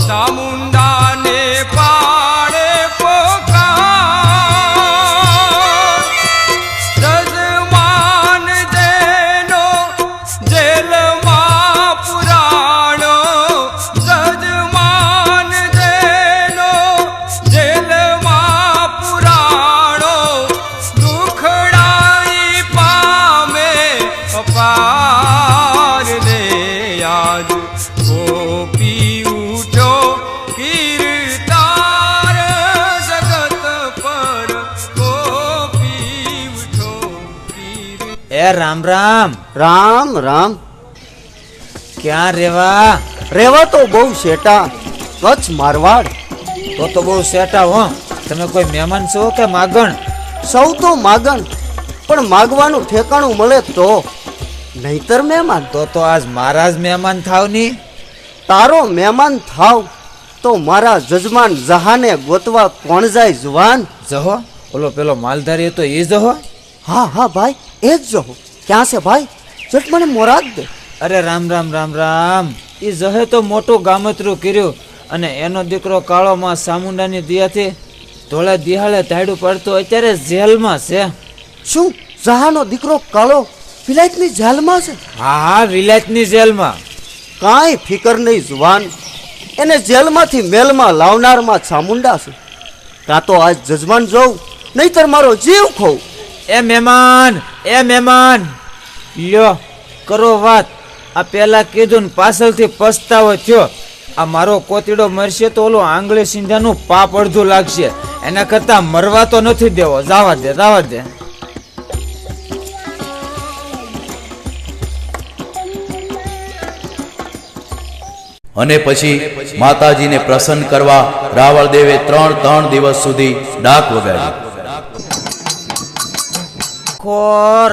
ચામુંડા ને પાડે પોકાર, જજમાન જેનો જેલમાં પુરાણો, જજમાન જેનો જેલમાં પુરાણો, દુખડાઈ પામે અપાર ને યાદ ગોપી ઉઠો કીર્તાર, જગત પર ગોપી ઉઠો એ રામ રામ. રામ રામ. ક્યાં રેવા? રેવા તો બહુ શેટા, કચ્છ મારવાડ. તો બહુ સેટા હો. તમે કોઈ મહેમાન છો કે માગણ? સૌ તો માગણ, પણ માગવાનું ઠેકાણું મળે તો, નહીતર મહેમાન. તો આજ મારા જ મહેમાન થાવ ની. તારો મહેમાન થાવ તો મારા જજમાન જહાને ગોતવા કોણ જાય જુવાન? જહો ઓલો પેલો માલધારી હતો એ જહો. હા હા ભાઈ, એ જ જહો. ક્યાં છે ભાઈ? જટ મને મોરાદ દે. અરે રામ રામ રામ રામ. એ જહે તો મોટું ગામતરું કર્યું અને એનો દીકરો કાળો માં ચામુંડાની દયાથી ધોળા દિહાળે ધાડું પડતો અત્યારે જેલમાં છે. શું જહાનો દીકરો કાળો વિલાયતની જેલમાં છે? હા વિલાયતની જેલમાં. કાંઈ ફિકર નહીં જુવાન, એને જેલમાંથી મેલમાં લાવનારમાં ચામુંડા છે. કાં તો આજ જજમાન જોઉં, નહીતર મારો જીવ ખોઉં. એ મહેમાન, એ મહેમાન, લ્યો કરો વાત. આ પેલા કીધું ને પાછળથી પસ્તાવો થયો. આ મારો કોતીડો મરશે તો ઓલો આંગળી સિંધાનું પાપ અડધું લાગશે. એના કરતા મરવા તો નથી દેવો. જાવા દે, જાવા દે. અને પછી માતાજીને પ્રસન્ન કરવા રાવળ દેવે 3 દિવસ સુધી ડાક વગાડી.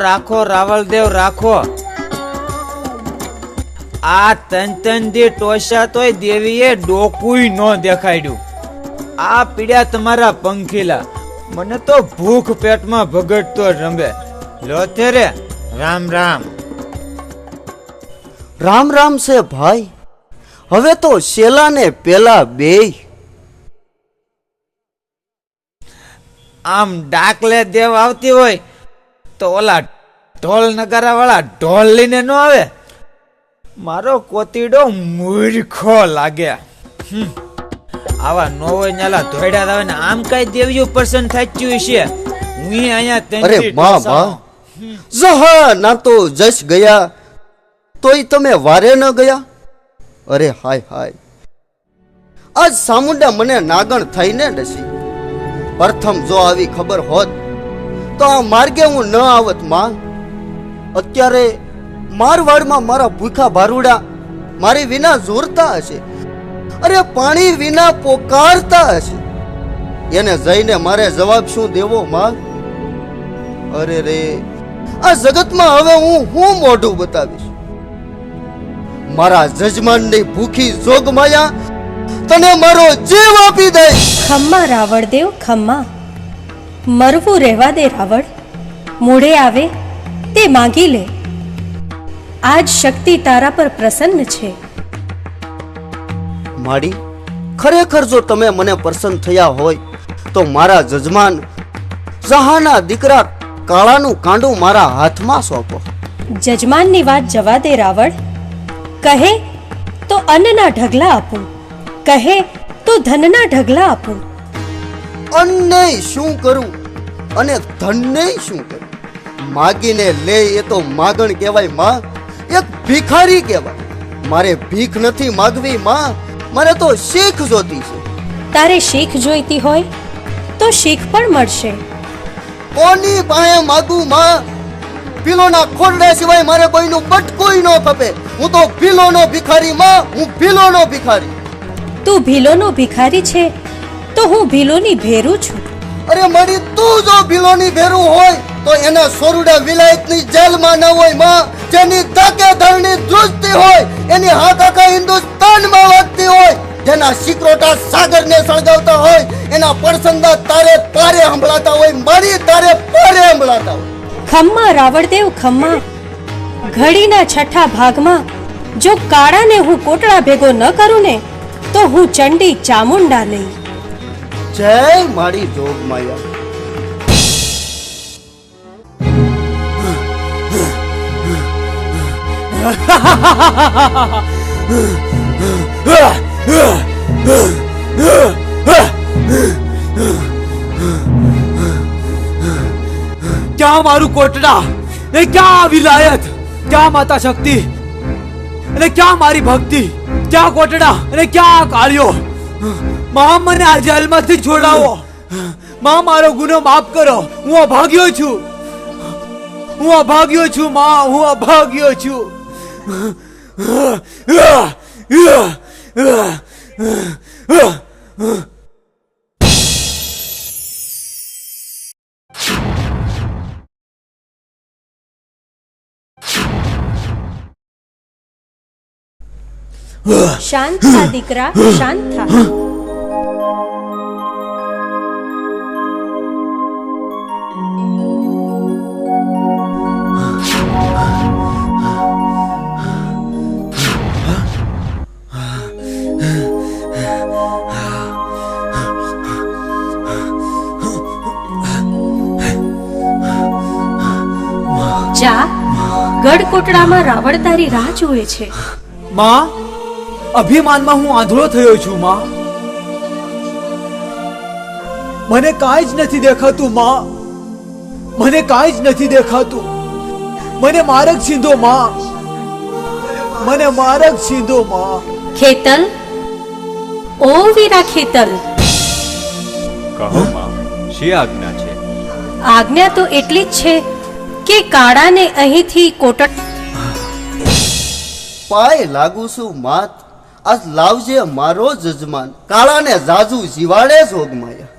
રાખો રાવળદેવ રાખો. આ તન દી ટોશા તોય દેવીએ ડોકુય ન દેખાડ્યું. આ પીડ્યા તમારા પંખીલા. મને તો ભૂખ પેટમાં ભગડતો રંબે. લો તેરે રામ રામ. રામ રામ છે ભાઈ. હવે તો શેલા ને પેલા બેય. આમ ડાકલે દેવ આવતી હોય તો ઓલા ઢોલ નગારા વાળા ઢોલ લઈને ન આવે. મારો કોતીડો મૂર્ખો લાગે. આવા નો હોય નાલા ધોડ્યા આવે ને આમ કઈ દેવ્યું પર્સન થાચ્યું છે. હું અહીંયા અરે બા બા, જહા ના તો જશ ગયા તોય તમે વારે ન ગયા. અરે હાય હાય, આજ ચામુંડા મને નાગણ થઈને ડસી. પ્રથમ જો આવી ખબર હોત તો આ માર્ગે હું ન આવત માં. અત્યારે મારવાડમાં મારા ભૂખા ભારુડા મારી વિના ઝૂરતા હશે. અરે પાણી વિના પોકારતા હશે. એને જઈને મારે જવાબ શું દેવો માં? અરે રે, આ જગતમાં હવે હું મોઢું બતાવીશ? મારા જજમાનની ભૂખી જોગમાયા તને મારો જીવ આપી દે. ખમ્મા રાવળદેવ ખમ્મા. મરવું રહેવા દે રાવળ. મોઢે આવે તે માંગી લે. આજ શક્તિ તારા પર પ્રસન્ન છે. માડી, ખરેખર જો તમે મને પ્રસન્ન થયા હોય તો મારા જજમાન જહાના દીકરા કાળાનું કાંડું મારા હાથમાં સોંપો. જજમાનની વાત જવા દે રાવળ. કહે તો અન્નના ઢગલા આપું, કહે તો ધનના ઢગલા આપું. અન્ને શું કરું અને ધનને શું કરું? માગીને લે એ તો માગણ કહેવાય માં, એક ભિખારી કહેવાય. મારે ભીખ નથી માગવી માં, મારે તો શીખ જોતી છે. તારે શીખ જોઈતી હોય તો શીખ પણ મળશે. કોની પાસે માગું માં? ભીલોના ખોરડા સિવાય મારે કોઈનું બટકુંય ન ખપે. હું તો ભીલોનો ભિખારી માં, હું ભીલોનો ભિખારી. તું ભીલોનો ભિખારી છે તો હું ભીલોની ભેરું છું. અરે મારી, તું જો ભીલોની ભેરું હોય તો એના સોરુડા વિલાયતની જેલમાં ન હોય માં. જેની તાકે ધરણી ધ્રુજતી હોય, એની હાથ આખા હિન્દુસ્તાનમાં વાગતી હોય, જેના સિક્રોટા સાગરને સળગાવતા હોય, એના પડસંદા તારે પારે સંભળાતા હોય, મારી તારે પારે સંભળાતા હોય. ખમ્મા રાવળદેવ ખમ્મા. ઘડીના છઠ્ઠા ભાગમાં જો કાળાને હું કોટડા ભેગો ન કરું ને તો હું ચંડી ચામુંડા લઈ. જય મારી જોગમાયા. ક્યાં મારું કોટડા ને ક્યાં વિલાયત, ક્યાં માતા શક્તિ અને ક્યાં મારી ભક્તિ, ક્યાં કોટડા અને ક્યાં કાળિયો. માં મને આ જેલમાંથી છોડાવો. માં મારો ગુનો માફ કરો. હું અભાગ્યો છું, હું અભાગ્યો છું માં, હું અભાગ્યો છું. શાંત થા દીકરા, શાંત થા. જા, ગઢ કોટડામાં રાવણ તારી રાહ જુએ છે. માં, અભિમાનમાં હું આંધળો થયો છું માં. મને કાંઈ જ નથી દેખાતું માં, મને કાંઈ જ નથી દેખાતું. મને માર્ગ છીંધો માં, મને માર્ગ છીંધો માં. ખેતલ, ઓ વીરા ખેતલ, કહો માં, શી આજ્ઞા છે? આજ્ઞા તો એટલી જ છે કે કાળાને અહીંથી કોટડ. પાય લાગુ છું માત, આજ લાવજે મારો જજમાન. કાળાને જાજુ જીવાડે જોગમાયા.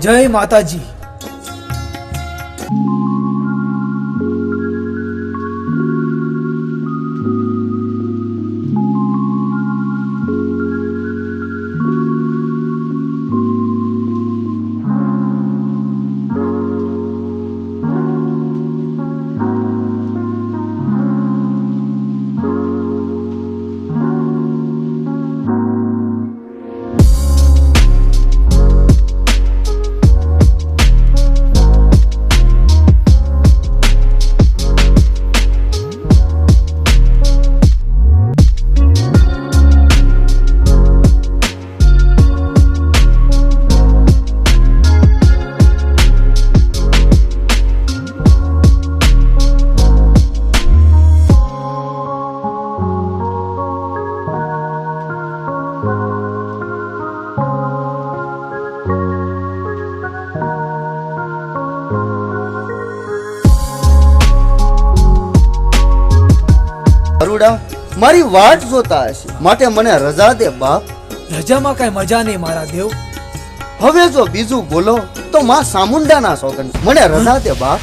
જય માતાજી. મારી વાટ જોતા હશે, માટે મને રજા દે બાપ. રજામાં કઈ મજા નહીં મારા દેવ. હવે જો બીજું બોલો તો માં સામુંડાના સોગંદ, મને રજા દે બાપ.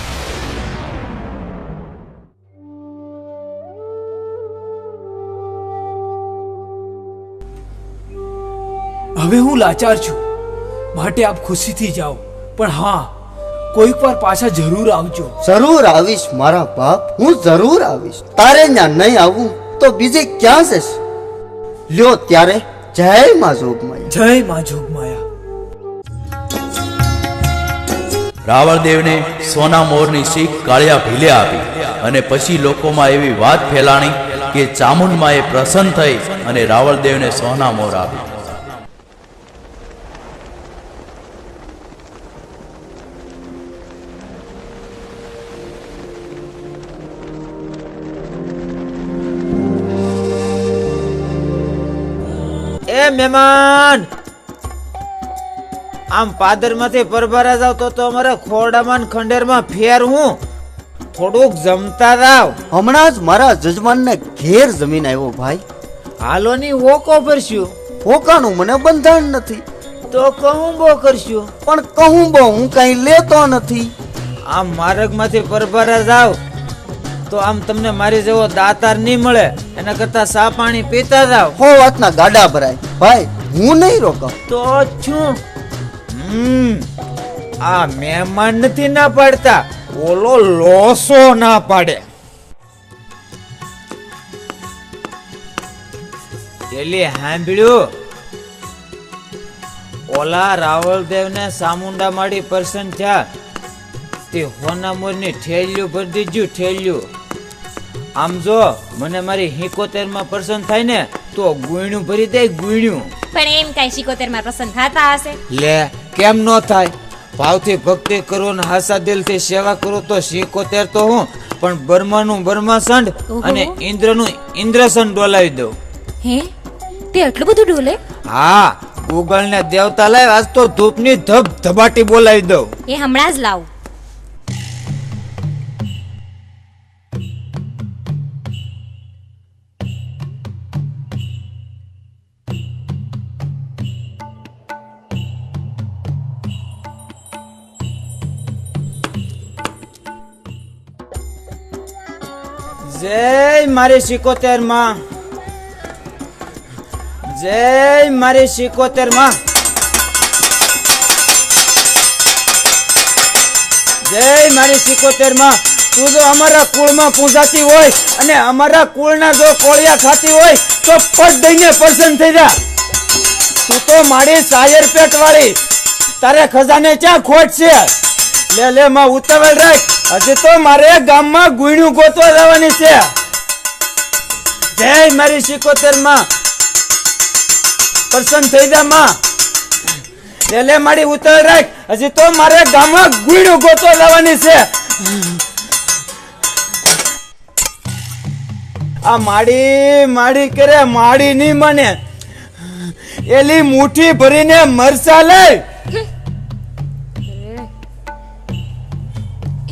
હવે હું લાચાર છું, માટે આપ ખુશીથી જાઓ. પણ હા, કોઈક વાર પાછા જરૂર આવજો. જરૂર આવીશ મારા બાપ, હું જરૂર આવીશ. તારે ત્યાં નહીં આવું તો બીજે ક્યાં જશે? લ્યો ત્યારે જય માં જોગમાયા. જય માં જોગમાયા. રાવળદેવને સોના મોરની શીખ કાળિયા ભીલે આપી અને પછી લોકોમાં એવી વાત ફેલાણી કે ચામુંડમાએ પ્રસન્ન થઈ અને રાવળદેવને સોના મોર આપી. એ મહેમાન, આમ પાદર માંથી પરભારા જાવ તો અમારે ખોરડામાં ખંડેરમાં ફેર હું થોડુંક જમતા જાવ. હમણાં જ મારા જજમાનને ઘેર જમીન આવ્યો ભાઈ. હાલો ની ઓકો ભરશું. હોકાનું મને બંધાણ નથી. તો કહુંબો કરશું. પણ કહું બો હું કઈ લેતો નથી. આમ માર્ગ માંથી પરભારા જાવ તો આમ તમને મારી જેવો દાતાર નહીં મળે. એના કરતા સા પાણી પીતા જાવ. હો વાતના ગાડા ભરાય ભાઈ, હું નહીં રોકાવ. તો શું? આ મહેમાન નથી ના પાડતા, ઓલો લોસો ના પાડે. એલી સાંભળ્યું? ઓલા રાવળદેવ ને સામુંડા માડી પ્રસન્ન થયા તે હોનામોર ની ઠેલ્યું ભરી દીધું, ઠેલ્યું. આમ જો મને મારી 71 માં પ્રસન્ન થાય ને તો ગુણ્યું ભરી દે, ગુણ્યું. પણ એમ કઈ 71 માં પ્રસન્ન થતા હશે? લે કેમ નો થાય? ભાવથી ભક્તિ કરો ને હાસા દિલથી સેવા કરો તો 71 તો હું, પણ બ્રહ્માનું બ્રહ્માસંડ અને ઇન્દ્રનું ઇન્દ્રસંડ ડોલાવી દઉં. હે, તે આટલું બધું ડોલે? હા, ગૂગલ ને દેવતા લાવ, આજ તો ધૂપની ધબ ધબાટી બોલાવી દઉં. એ હમણાં જ લાવ. જય મારી 71 માં, જય મારી 71 માં, જય મારી 71 માં. તું જો અમારા કુળમાં પૂજાતી હોય અને અમારા કુળના જો કોળિયા ખાતી હોય તો પટ દઈને પ્રસન્ન થઈ જા. તું તો મારી સાયર પેટ વાળી, તારે ખજાને ક્યાં ખોટ છે? લે લે માં ઉતાવળ રાખ, હજી તો મારે ગામમાં ગુણ્યું ગોતવા જવાની છે. જય મારી 71 માં, પ્રસન્ન થઈ જા માં. લે લે મારી ઉતાવળ રાખ, હજી તો મારે ગામમાં ગુણ્યું ગોતવા જવાની છે. આ માડી માડી કરે, માડી નહીં મને. એલી મુઠ્ઠી ભરીને મરસા લે.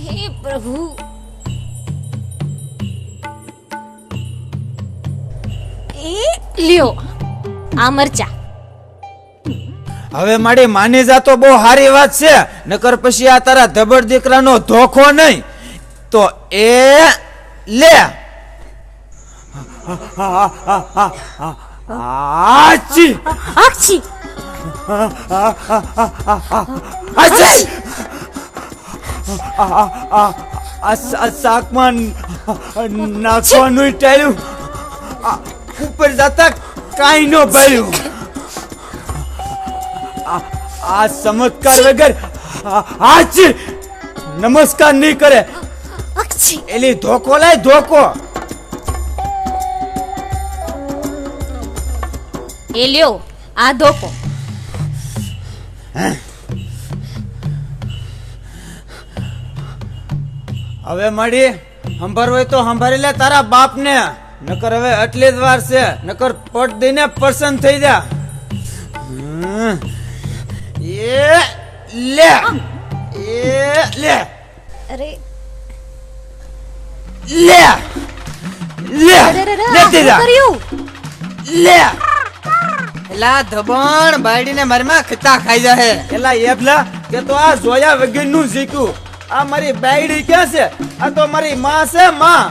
હે પ્રભુ, એ લ્યો આ મરચા. હવે મારી માની જા તો બહુ સારી વાત છે, નકર પછી આ તારા ધબડ દીકરાનો ધોખો નહીં તો એ લે. આછી આછી આછી આ શાકમાં નાખવાનું ટાળ્યું, ઉપર જતા કાંઈ ન ભર્યું. આ ચમત્કાર વગર આજ નમસ્કાર નહીં કરે. આછી એલી ધોકો લાય, ધોકો. એ લ્યો આ ધોકો. હવે મળી સંભાળવું હોય તો સંભાળી લે તારા બાપ ને, નકર હવે એટલી જ વાર છે, નકર પટ દઈને પ્રસન્ન થઈ જા. એ લે, એ લે, અરે લે, લે, લેતી જા, કર્યું લે. એલા ધબણ બાયડીને મારીમાં ખીતા ખાઈ જાહે. એલા એભલા કે તો આ જોયા વગરનું શીખ્યું. આ મારી બાયડી ક્યાં છે? આ તો મારી માં છે, માં.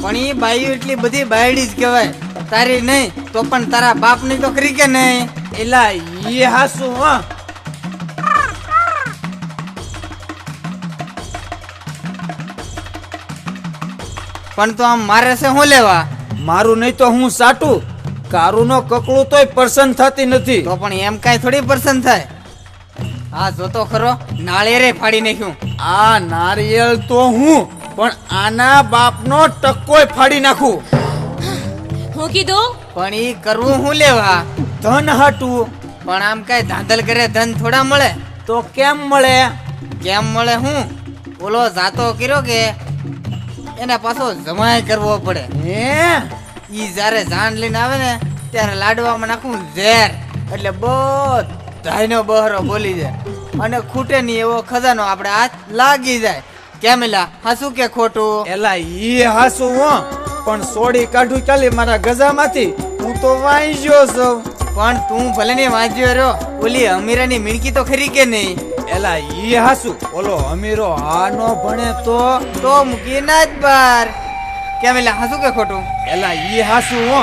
પણ ઈ બાયું એટલી બધી બાયડી જ કહેવાય, તારી નહીં તો પણ તારા બાપની તો ખરી કે નહીં? એલા ઈ હાસુ હા. પણ તો આમ મારે છે હું લેવા? મારું નહીં તો હું સાટું. કારું નો કકડું તોય પ્રસન્ન થતી નથી. તો પણ એમ કાંઈ થોડી પસંદ થાય. હા જોતો ખરો, નાળિયેરે ફાડી નાખ્યું. આ નારિયેળ તો હું, પણ આના બાપનો ટક્કોય ફાડી નાખું. હું કીધું? પણ ઈ કરવું હું લેવા? ધન હાટું. પણ આમ કાંઈ ધાંધલ કરે ધન થોડા મળે? તો કેમ મળે? કેમ મળે હું? ઓલો જાતો કર્યો કે એને પાછો જમાય કરવો પડે. હે ઈ જ્યારે જાન લઈને આવે ને ત્યારે લાડવામાં નાખું ઝેર, એટલે બધાયનો બહરો બોલી જાય અને ખૂટે નહીં એવો ખજાનો આપણે હાથ લાગી જાય. કેમ એલા, હાસું કે ખોટું? એલા ઈ હાસુ હો, પણ સોડી કાઢું ચાલી મારા ગજામાંથી. હું તો વાંચ્યો છું. પણ તું ભલે ને વાંચ્યો રહ્યો, ઓલી અમીરાની મીણકી તો ખરી કે નહીં? એલા ઈ હાસુ, ઓલો અમીરો આ નો ભણે તો મૂકી ના જ બાર. કેમ એટલે હાસું કે ખોટું? એલા ઈ હાસુ હો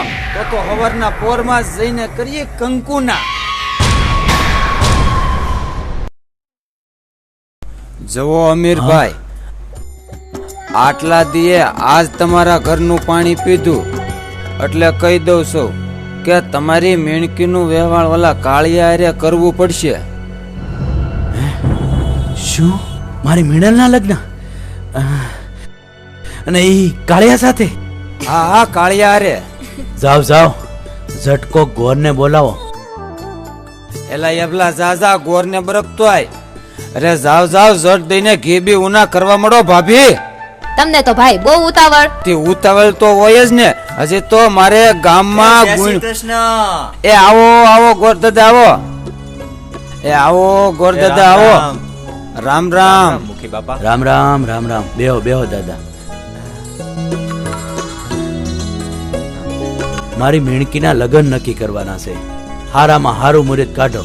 તો હવારના પોરમાં જઈને કરીએ કંકુના. જવો અમીરભાઈ, આટલા દીએ આજ તમારા ઘરનું પાણી પીધું એટલે કહી દઉં છું કે તમારી મેણકીનું વ્યવહાર ઓલા કાળિયા હારે કરવું પડશે. શું મારી મીણલના લગ્ન? અને એ કાળિયા સાથે? હા હા, કાળિયા હારે. જાવ જાવ, ઝટકો ગોરને બોલાવો. એલા એબલા જા ગોરને બરકતો આય. અરે જાવ જાવ, ઝટ દઈને ઘી બી ઉના કરવા મળો ભાભી. તમને તો ભાઈ બહુ ઉતાવળ. તે ઉતાવળ તો હોય જ ને. હજી તો મારે ગામમાં એ આવો આવો ગોરદાદા આવો. એ આવો ગોરદાદા આવો. રામ રામ મુખી બાપા. રામ રામ રામ રામ. બેહો બેહો દાદા. મારી મીણકીના લગ્ન નક્કી કરવાના છે. હારામાં હારું મુહૂર્ત કાઢો.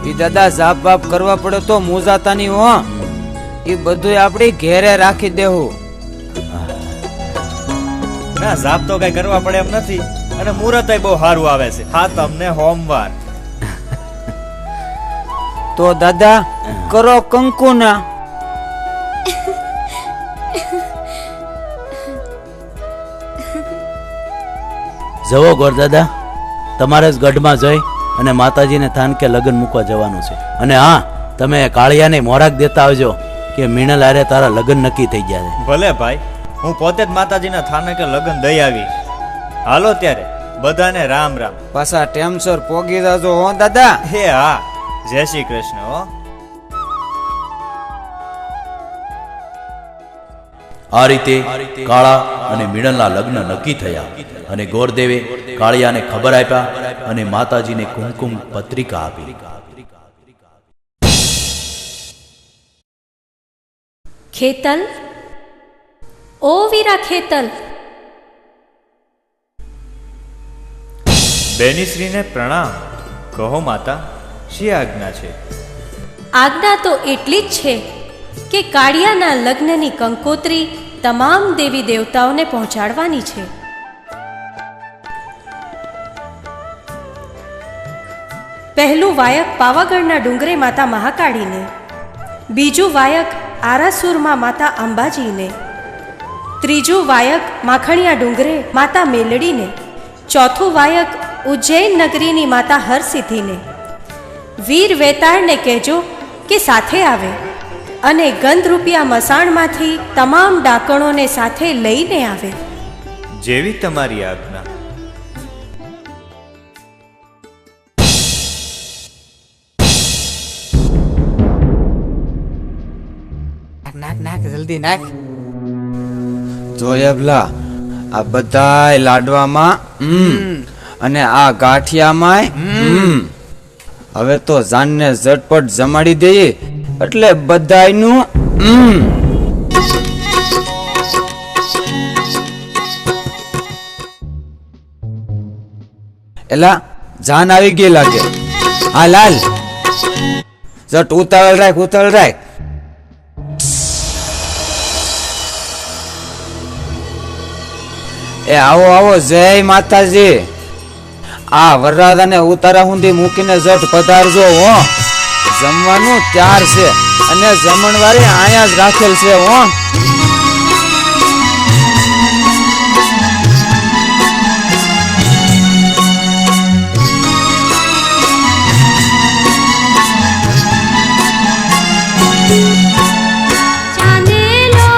ઈ દાદા જાપ બાપ કરવા પડે તો મોજાતા નહીં હો. ઈ બધું આપડી ઘેરે રાખી દેવું. ના જાપ તો કઈ કરવા પડે એમ નથી, અને મુહૂર્ત બહુ સારું આવે છે. હા, તમને હોમવાર. તો દાદા કરો કંકુના. જવો ગોરદાદા, તમારે જ ગઢમાં જઈ અને માતાજીને થાનકે લગ્ન મૂકવા જવાનું છે. અને હા, તમે કાળિયાને મોરાક દેતા આવજો કે મીણલ હારે તારા લગ્ન નક્કી થઈ ગયા છે. ભલે ભાઈ, હું પોતે જ માતાજીના થાનકે લગ્ન દઈ આવી. હાલો ત્યારે બધાને રામ રામ. પાછા ટેમસર પોગી જાજો હો દાદા. હે હા, જય શ્રી કૃષ્ણ હો. આ રીતે કાળા અને મીણલના લગ્ન નક્કી થયા અને ગોરદેવે કાળિયાને ખબર આપ્યા અને માતાજીને કુમકુમ પત્રિકા આપી. ખેતલ, ઓ વીરા ખેતલ, બેનીશ્રીને પ્રણામ. કહો માતા, શી આજ્ઞા છે? આજ્ઞા તો એટલી જ છે કે કાળિયાના લગ્નની કંકોત્રી તમામ દેવી દેવતાઓને પહોંચાડવાની છે. પહેલું વાયક પાવાગઢના ડુંગરે માતા મહાકાળીને, બીજું વાયક આરાસુરમાં માતા અંબાજીને, ત્રીજું વાયક માખણિયા ડુંગરે માતા મેલડીને, ચોથું વાયક ઉજ્જૈન નગરીની માતા હરસિદ્ધિને. વીર વેતાળને કહેજો કે સાથે આવે અને ગંધરૂપિયા મસાણમાંથી તમામ ડાકણોને સાથે લઈને આવે. જેવી તમારી આજ્ઞા. નાખ નાખ જલ્દી નાખ. જોયેબલા આ બધાય લાડવામાં અને આ ગાંઠિયામાં હવે તો જાનને ઝટપટ જમાડી દઈએ એટલે બધાયનું એલા જાન આવી ગઈ લાગે. હા લાલ, જટ ઉતાવળ રાખ, ઉતાવળ રાખ. એ આવો આવો, જય માતાજી. આ વરરાજાને ઉતારા સુધી મૂકીને જટ પધારજો હો. જમવાનું ત્યાર છે અને જમણવારે અહીંયા જ રાખેલ છે હો. ચાંદેલો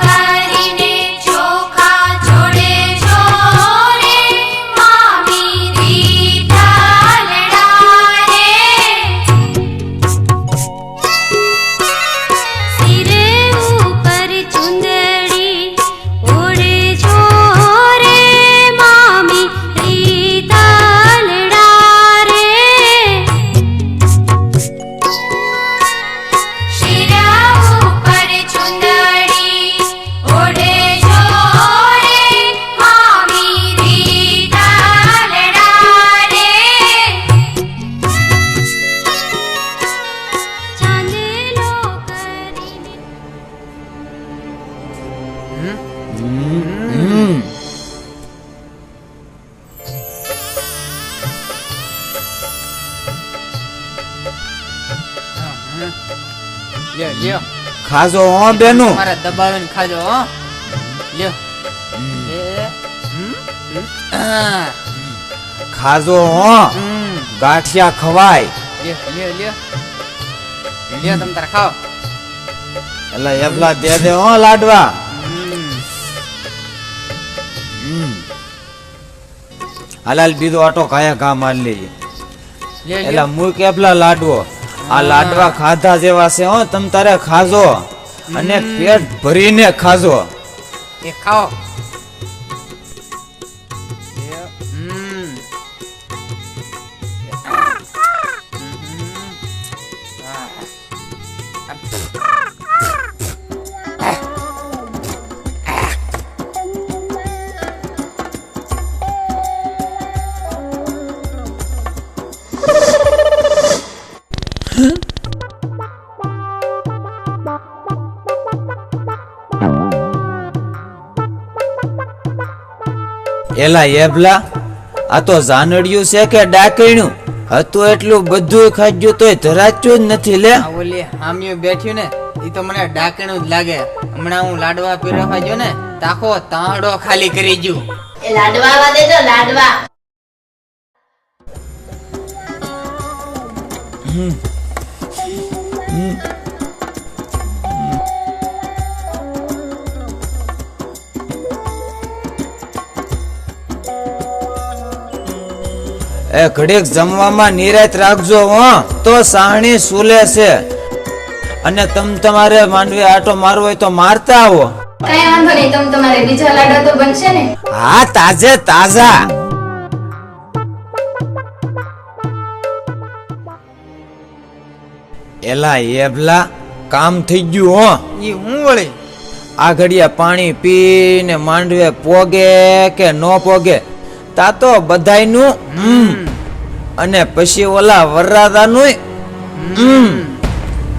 કરીને લ્યો લ્યો ખાજો હો બેનું. મારે દબાવીને ખાજો હો. લ્યો હા. ખાજો હો. ગાંઠિયા ખવાય. લ્યો લ્યો લ્યો લ્યો તમ તારે ખાઓ. એટલે એબલા દે દે હો લાડવા. હાલાલ બીજો આટો ખાયા ઘા માર લેજે. લ્યો એટલે લ્યો મૂક એબલા લાડવો. આ લાડવા ખાધા જેવા છે હો. તમ તારે ખાજો અને પેટ ભરીને ખાજો. એ ખાઓ. એલા એબલા આ તો જાનડિયું છે કે ડાકણ્યું હતું? એટલું બધું ખાજ્યું તોય ધરાચ્યું જ નથી લે. આ ઓલી હામિયું બેઠ્યું ને ઈ તો મને ડાકણું જ લાગે. હમણાં હું લાડવા પીરસવા ગયો ને તાખો તાંડો ખાલી કરી ગયું. એ લાડવા આવા દેજો લાડવા. એ ઘડીક જમવામાં નિરાત રાખજો હો. તો સાહણી સુલે છે અને તમારે માંડવી આટો મારવો હોય તો મારતા આવો. કઈ વાંધો નહીં, તમારે બીજા લાડવા તો બનશે ને? હા, તાજે તાજા. એલા એબલા કામ થઈ ગયું હો. ઈ હું વળી આ ઘડિયા પાણી પીને માંડવે પોગે કે નો પોગે તા તો બધાયનું અને પછી ઓલા વરરાદાનું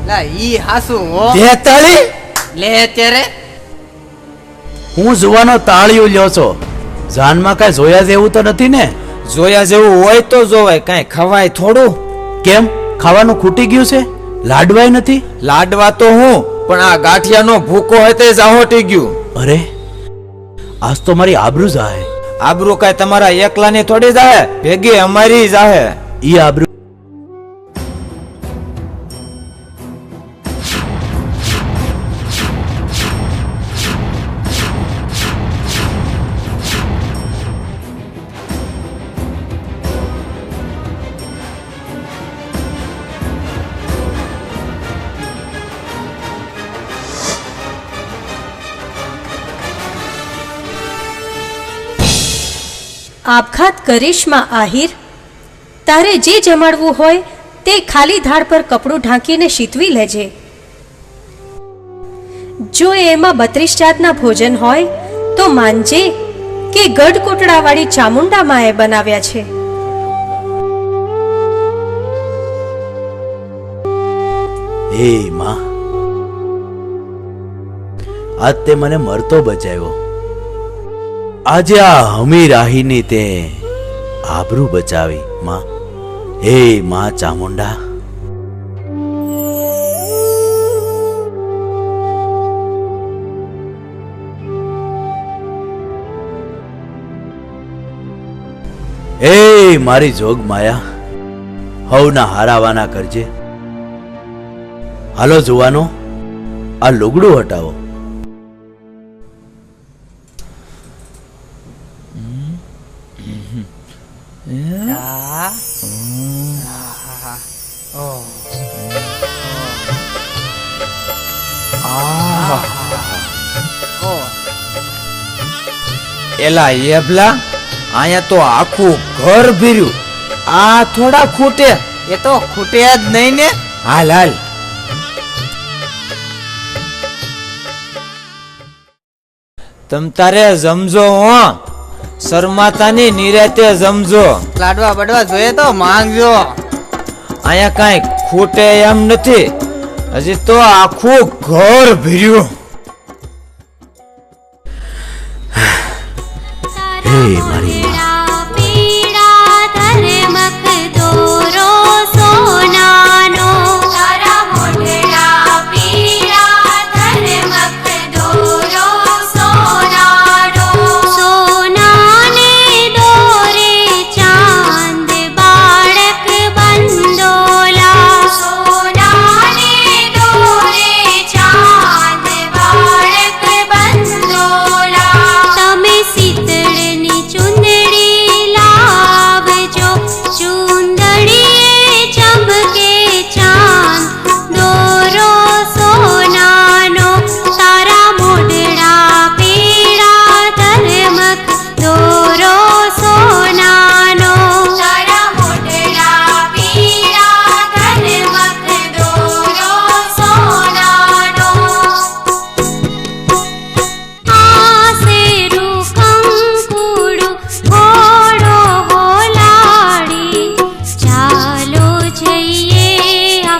લા ઈ હાસુ હો. 43 લે અત્યારે હું જોવાનો તાળીઓ લ્યો છો, જાનમાં કઈ જોયા જેવું તો નથી ને? જોયા જેવું હોય તો જોવાય, કાંઈ ખવાય થોડું? કેમ ખાવાનું ખૂટી ગયું છે? લાડવાય નથી? લાડવા તો હું, પણ આ ગાંઠિયાનો ભૂકો હોય તે જાહોટી ગયું. અરે આજ તો મારી આબરૂ જાહે. આબરૂ કાંઈ તમારા એકલાની થોડી જાહે, ભેગી અમારી જાહે. ઈ આબરૂ આપઘાત કરીશ માં આહિર, તારે જે જમાડવું હોય તે ખાલી ધાડ પર કપડું ઢાંકીને શીતવી લેજે. જો એમાં 32 જાતના ભોજન હોય તો માનજે કે ગઢકોટડાવાળી ચામુંડા માએ બનાવ્યા છે. હે માં, આજ તે મને મરતો બચાવ્યો. આજે આ હમી રાહીની તે આબરૂ બચાવી માં. હે માં ચામુંડા, હે મારી જોગ માયા, હવના હારાવાના કરજે. હાલો જુવાનો, આ લુગડું હટાવો. એલા એબલા, અહીંયા તો આખું ઘર ભર્યું, આ થોડા ખૂટે? એ તો ખૂટે જ નહીં ને. હાલ હાલ. તમ તારે જમજો હો, શરમાતાની નિરાતે જમજો. લાડવા બડવા જોઈએ તો માંગજો. અહીંયા કાંઈ ખૂટે એમ નથી, હજી તો આખું ઘર ભર્યું. હે મારી પીડા ધર્મક દોરો સોનાનો તારા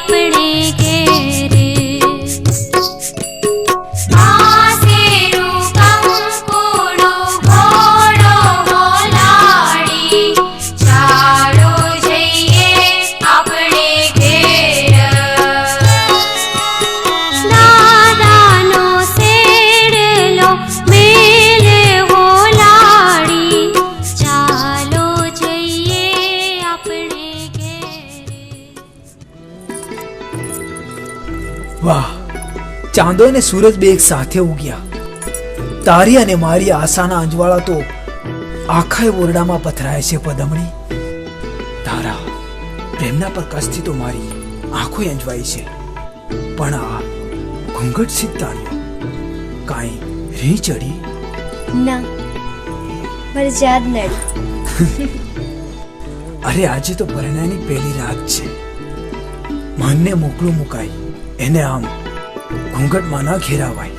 આપણે ઘેરે આસેરું કંકુડો ઘોડો હોલાડી ચાલો જઈએ આપણે ઘેર દાદાનો શેરલો મેલે હોલાડી ચાલો જઈએ આપણે ઘેરે વાહ, ચાંદો અને સૂરજ બે એક સાથે ઉગ્યા. તારી અને મારી આશાના અંજવાળા તો આખા ઓરડામાં પથરાય છે. પદમણી, તારા પ્રેમના પ્રકાશથી તો મારી આંખો અંજવાય છે, પણ આ ઘૂંઘટ સિદ્ધાણ્યો કાંઈ રી ચડી? ના, મારી યાદ નડી. અરે આજે તો પરણાની પહેલી રાત છે. મનને મોકલું મુકાય એને આમ ઘૂંઘટમાં ના ઘેરાવાય.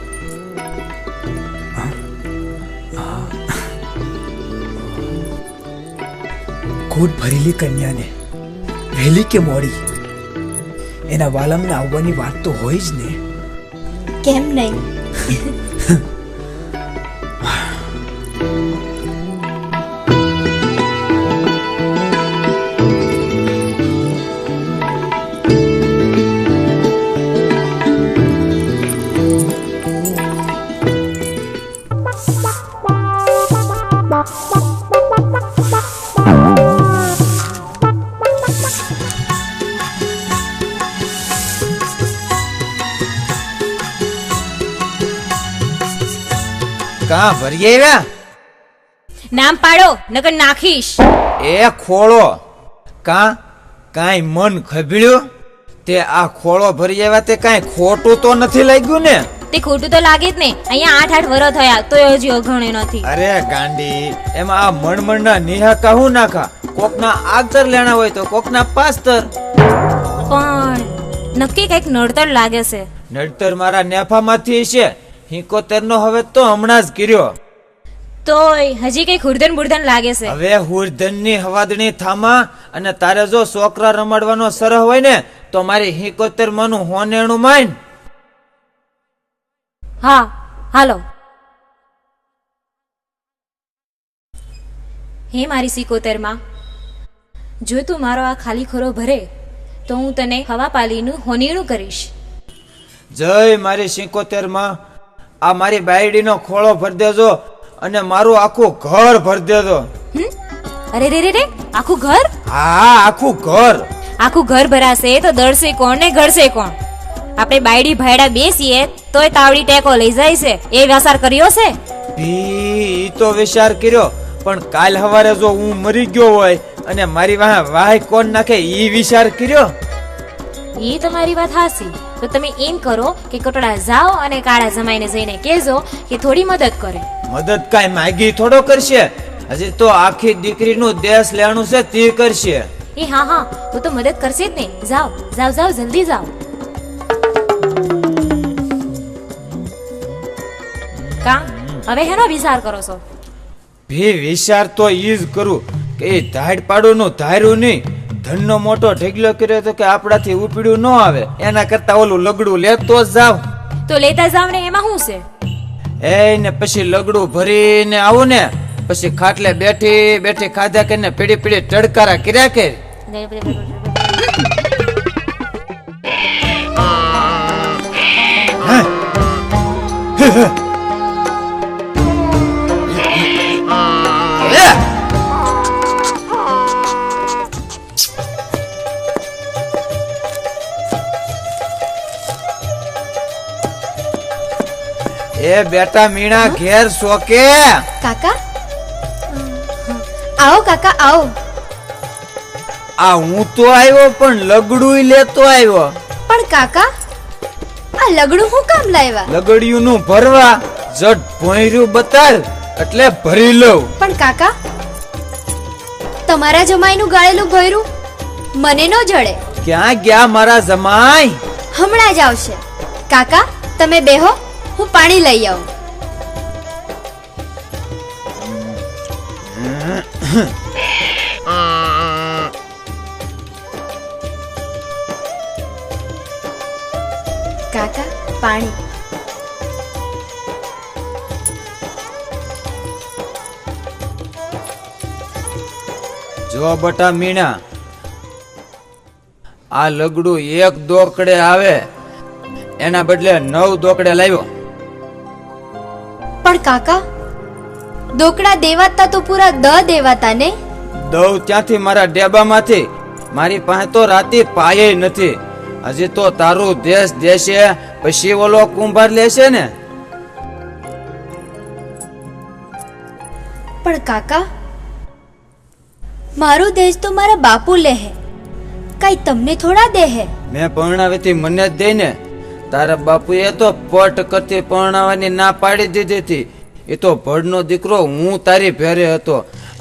ખોટ ભરેલી કન્યાને વહેલી કે મોડી એના વાલમને આવવાની વાત તો હોય જ ને. કેમ નહીં? કાં ભરી આવ્યા? નામ પાડો નકર નાખીશ. એ ખોળો કાંઈ મન ખભીળ્યું? તે આ ખોળો ભરી આવ્યા તે કાંઈ ખોટું તો નથી લાગ્યું ને? તે ખોટું તો લાગે જ ને. અહીંયા 8 વર્ષ થયા તોય હજી અઘણે નથી. અરે ગાંડી, એમાં આ મણમણના નિહાકા હું નાખા? કોકના આગતર લેણા હોય તો કોકના પાસ્તર. પણ નક્કી કઈક નડતર લાગે છે. નડતર મારા નેફામાંથી છે. 71 નો હવે તો હમણાં જ કર્યો. તોય હજી કઈક હુરધન બુરધન લાગે છે. હવે હુરધનની હવાદણી થામા. અને તારે જો છોકરા રમાડવાનો સરહ હોય ને તો મારી 71 માનું હોનેણું માન. હા, હાલો. હે મારી 71 માં, જો તું મારો આ ખાલી ખોરો ભરે તો હું તને હવાપાલીનું હોનીણું કરીશ. જય મારી 71 માં, આ મારી બાયડીનો ખોળો ભરી દેજો અને મારું આખું ઘર ભરી દેજો. અરે રે રે રે, આખું ઘર? હા, આખું ઘર. આખું ઘર ભરાશે તો દળશે કોણ ને ઘડશે કોણ? આપણે બાયડી ભાયડા બેસીએ તોય તાવડી ટેકો લઈ જાય છે. એ વિચાર કર્યો છે? ઈ તો વિચાર કર્યો, પણ કાલ સવારે જો હું મરી ગયો હોય અને મારી વાહ કોણ નાખે ઈ વિચાર કર્યો. એ તમારી વાત હાસી. તો તમે એમ કરો કે કટોડા જાઓ અને કાળા જમાઈને જઈને કહેજો કે થોડી મદદ કરે. મદદ કાંઈ માગી થોડો કરશે? હજી તો આખી દીકરીનું દેશ લેવાનું છે તે કરશે. એ હા હા, તો તો મદદ કરશે જ ને. જાઓ જાઓ જાઓ, જલ્દી જાઓ. કા હવે હેનો વિચાર કરો છો? ભી વિચાર તો ઈ જ કરું કે એ ધાડ પાડું નું ધાર્યું નહીં. ધનનો મોટો ઢગલો કર્યો તો કે આપણાથી ઉપડ્યું ન આવે, એના કરતા ઓલું લગડું લેતો જ જાવ. તો લેતા જાવ ને, એમાં શું છે? એ ને પછી લગડું ભરીને આવું ને પછી ખાટલે બેઠી બેઠી ખાધા કરીને પીડી પીડી ટડકારા કર્યા કે. એ બેટા મીણા ઘેર શોકે. કાકા આવો, કાકા આવો. આ હું તો આવ્યો પણ લગડું લેતો આવ્યો. પણ કાકા આ લગડું હું કામ લાવ્યા? લગડિયું નું ભરવા. જટ ભોંયરું બતાડ એટલે ભરી લઉં. પણ કાકા તમારા જમાઈનું ગાળેલું ભયરું મને ન જડે. ક્યાં ગયા મારા જમાઈ? હમણાં જ આવશે. કાકા તમે બેહો, હું પાણી લઈ આવું. કાકા પાણી. જો બટા મીણા, આ લગડું એક દોકડે આવે એના બદલે 9 દોકડે લાવ્યો. પણ કાકા દોકડા દેવાતા તો પૂરા 10 દેવાતા ને. દઉં ત્યાંથી મારા ડેબામાંથી. મારી પાસે તો રાતી પાયે નથી. હજી તો તારું દેશ દેશે પછી ઓલો કુંભાર લેશે ને. પણ કાકા મારો દેશ તો મારા બાપુ લે હે, કઈ તમને થોડા દે હે. મેં પરણાવેથી મને જ દે ને. તારા બાપુએ તો પટ કરતી પરણાવવાની ના પાડી દીધી હતી. એ તો ભડનો દીકરો હું તારી ભેરે હતો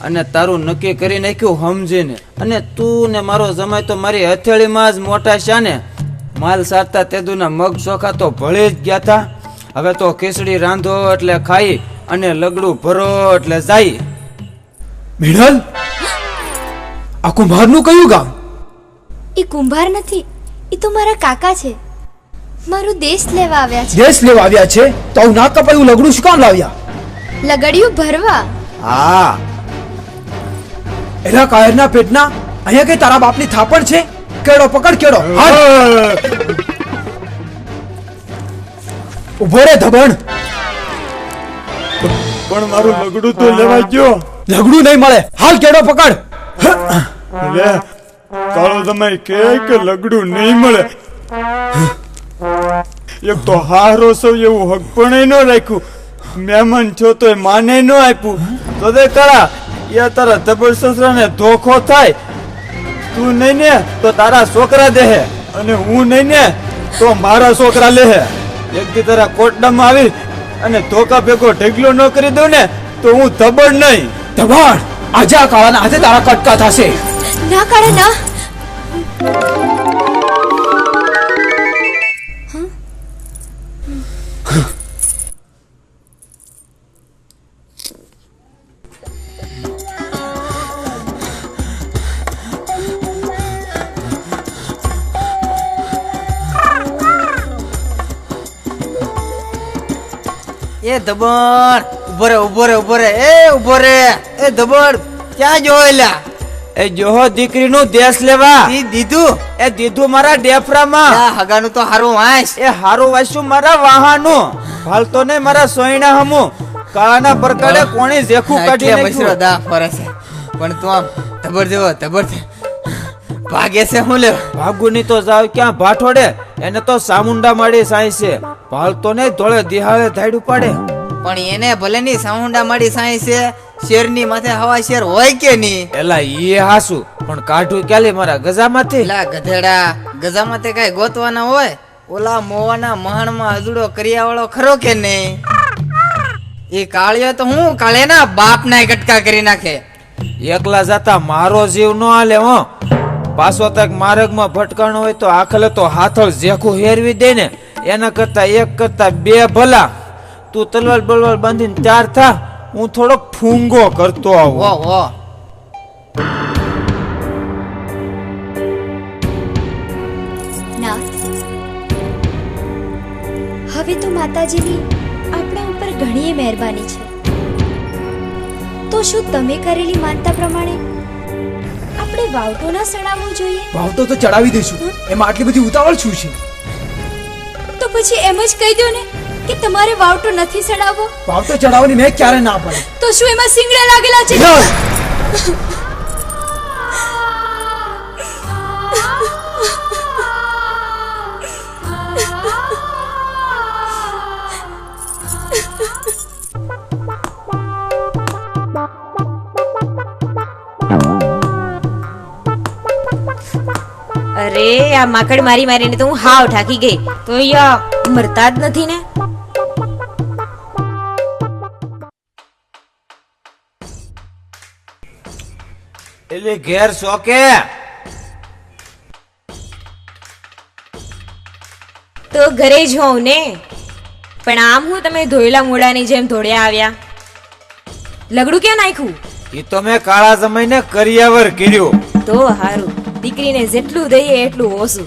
અને તારું નક્કી કરી નાખ્યું સમજીને. અને તું ને મારો જમાઈ તો મારી હથેળીમાં જ મોટા શાને. માલ સારતા તેદુના મગ ચોખા તો ભળી જ ગયા હતા. હવે તો ખીચડી રાંધો એટલે ખાઈ અને લગડું ભરો એટલે જાય. મિનલ, આ કુંભારનું કયું ગામ? એ કુંભાર નથી, એ તો મારા કાકા છે. મારો દેશ લેવા આવ્યા છે. દેશ લેવા આવ્યા છે તો આવું ના કપાયું લગડું શું કામ લાવ્યા? લગડિયું ભરવા. હા, એલા કાયરના પેટના, અહીંયા કઈ તારા બાપની થાપણ છે? કેડો પકડ કેડો. ઉભો રે ધબણ. પણ મારું લગડું તો લેવા ગયો. લગડું નહીં મળે, હાલ કેડો પકડ. લે, કાળો જમાઈ કે લગડું નહીં મળે. એક તો હારો સૌ એવું હક પણ ન રાખ્યું. મહેમાન છો તો માને ન આપ્યું. તો દે કળા, એ તારા ધબળ સસરાને ધોખો થાય. તું નહીં ને તો તારા છોકરા દેહે, અને હું નહીં ને તો મારા છોકરા લેહે. એક દી તારા કોટડામાં આવી અને ધોકા ભેગો ઢગલો ન કરી દઉં ને તો હું ધબળ નહીં. ધબણ, આજે આ કાળાના હાથે તારા કટકા થશે. ના કાળે ના. એ ધબણ, ઉભો રે ઉભો રે ઉભો રે. એ ઉભો રે. એ ધબણ, ક્યાં જોયેલા? એ જોહો દીકરીનું દેશ લેવા. ઈ દીધું? એ દીધું મારા ડેફરામાં. આ હગાનું તો હારું વાંસ. એ હારું વાસ્યું મારા વાહાનું. ભાલતો ને મારા સોયણા હમું. કાળાના પરકાડે કોણી જેખું કાઢી મસરો નાખ્યું. દા ફરે છે. પણ તું આમ ધબડ જેવો ધબડ ભાગે છે. હું લેવા ભાગુની તો જાવ ક્યાં ભાઠોડે. એને તો સામુંડા માડી સાઈ છે. ભાલતો ને ધોળે દિહાળે ધાડ્યું પાડે. પણ એને ભલે ની સાઉન્ડા માડી સાઈ છે. શેરની માથે હવા શેર હોય કે નહીં? એલા ઈ હાસુ, પણ કાઢું ક્યાલે મારા ગજામાંથી. લા ગધેડા, ગજામાં તે કઈ ગોતવાના હોય? ઓલા મોવાના મહાણમાં હજુડો કરિયાવાળો ખરો કે નહીં? એ કાળિયો તો હું કાળેના બાપના કટકા કરી નાખે. એકલા જાતા મારો જીવ નો હાલે હો. પાછો તક માર્ગમાં ભટકાણો હોય તો આખલે તો હાથળ જેખું હેરવી દે ને. એના કરતા એક કરતા બે ભલા. તું તલવાર બલવાર બાંધીને ત્યાર થા, હું થોડોક ફૂંગો કરતો આવું. ઓ ઓ નાથ, હવે તો માતાજીની આપણા ઉપર ઘણી મહેરબાની છે. તો શું તમે કરેલી માનતા પ્રમાણે આપણે વાવટો ના સડાવવું જોઈએ? ભાવતો તો ચડાવી દઈશું. એમાં આટલી બધી ઉતાવળ શું છે? તો પછી એમ જ કહી દો ને કે તમારે વાવટો નથી સડાવવો. ભાવતો ચડાવવાની મેં ક્યારે ના પડે. તો શું એમાં સિંગડા લાગેલા છે? અરે આ માકડ મારી મારીને તો હું હાવ ઠાકી ગઈ. તો અહીંયા મરતા જ નથી ને. એટલે ઘેર શોકે તો ઘરે જ હોઉં ને. પણ આમ હું તમે ધોયેલા મોડાની જેમ ધોળ્યા આવ્યા. લગડું ક્યાં નાખ્યું? એ તો મેં કાળા જમાઈને કરિયાવર કર્યું. તો હારું, દીકરીને જેટલું દઈએ એટલું ઓછું.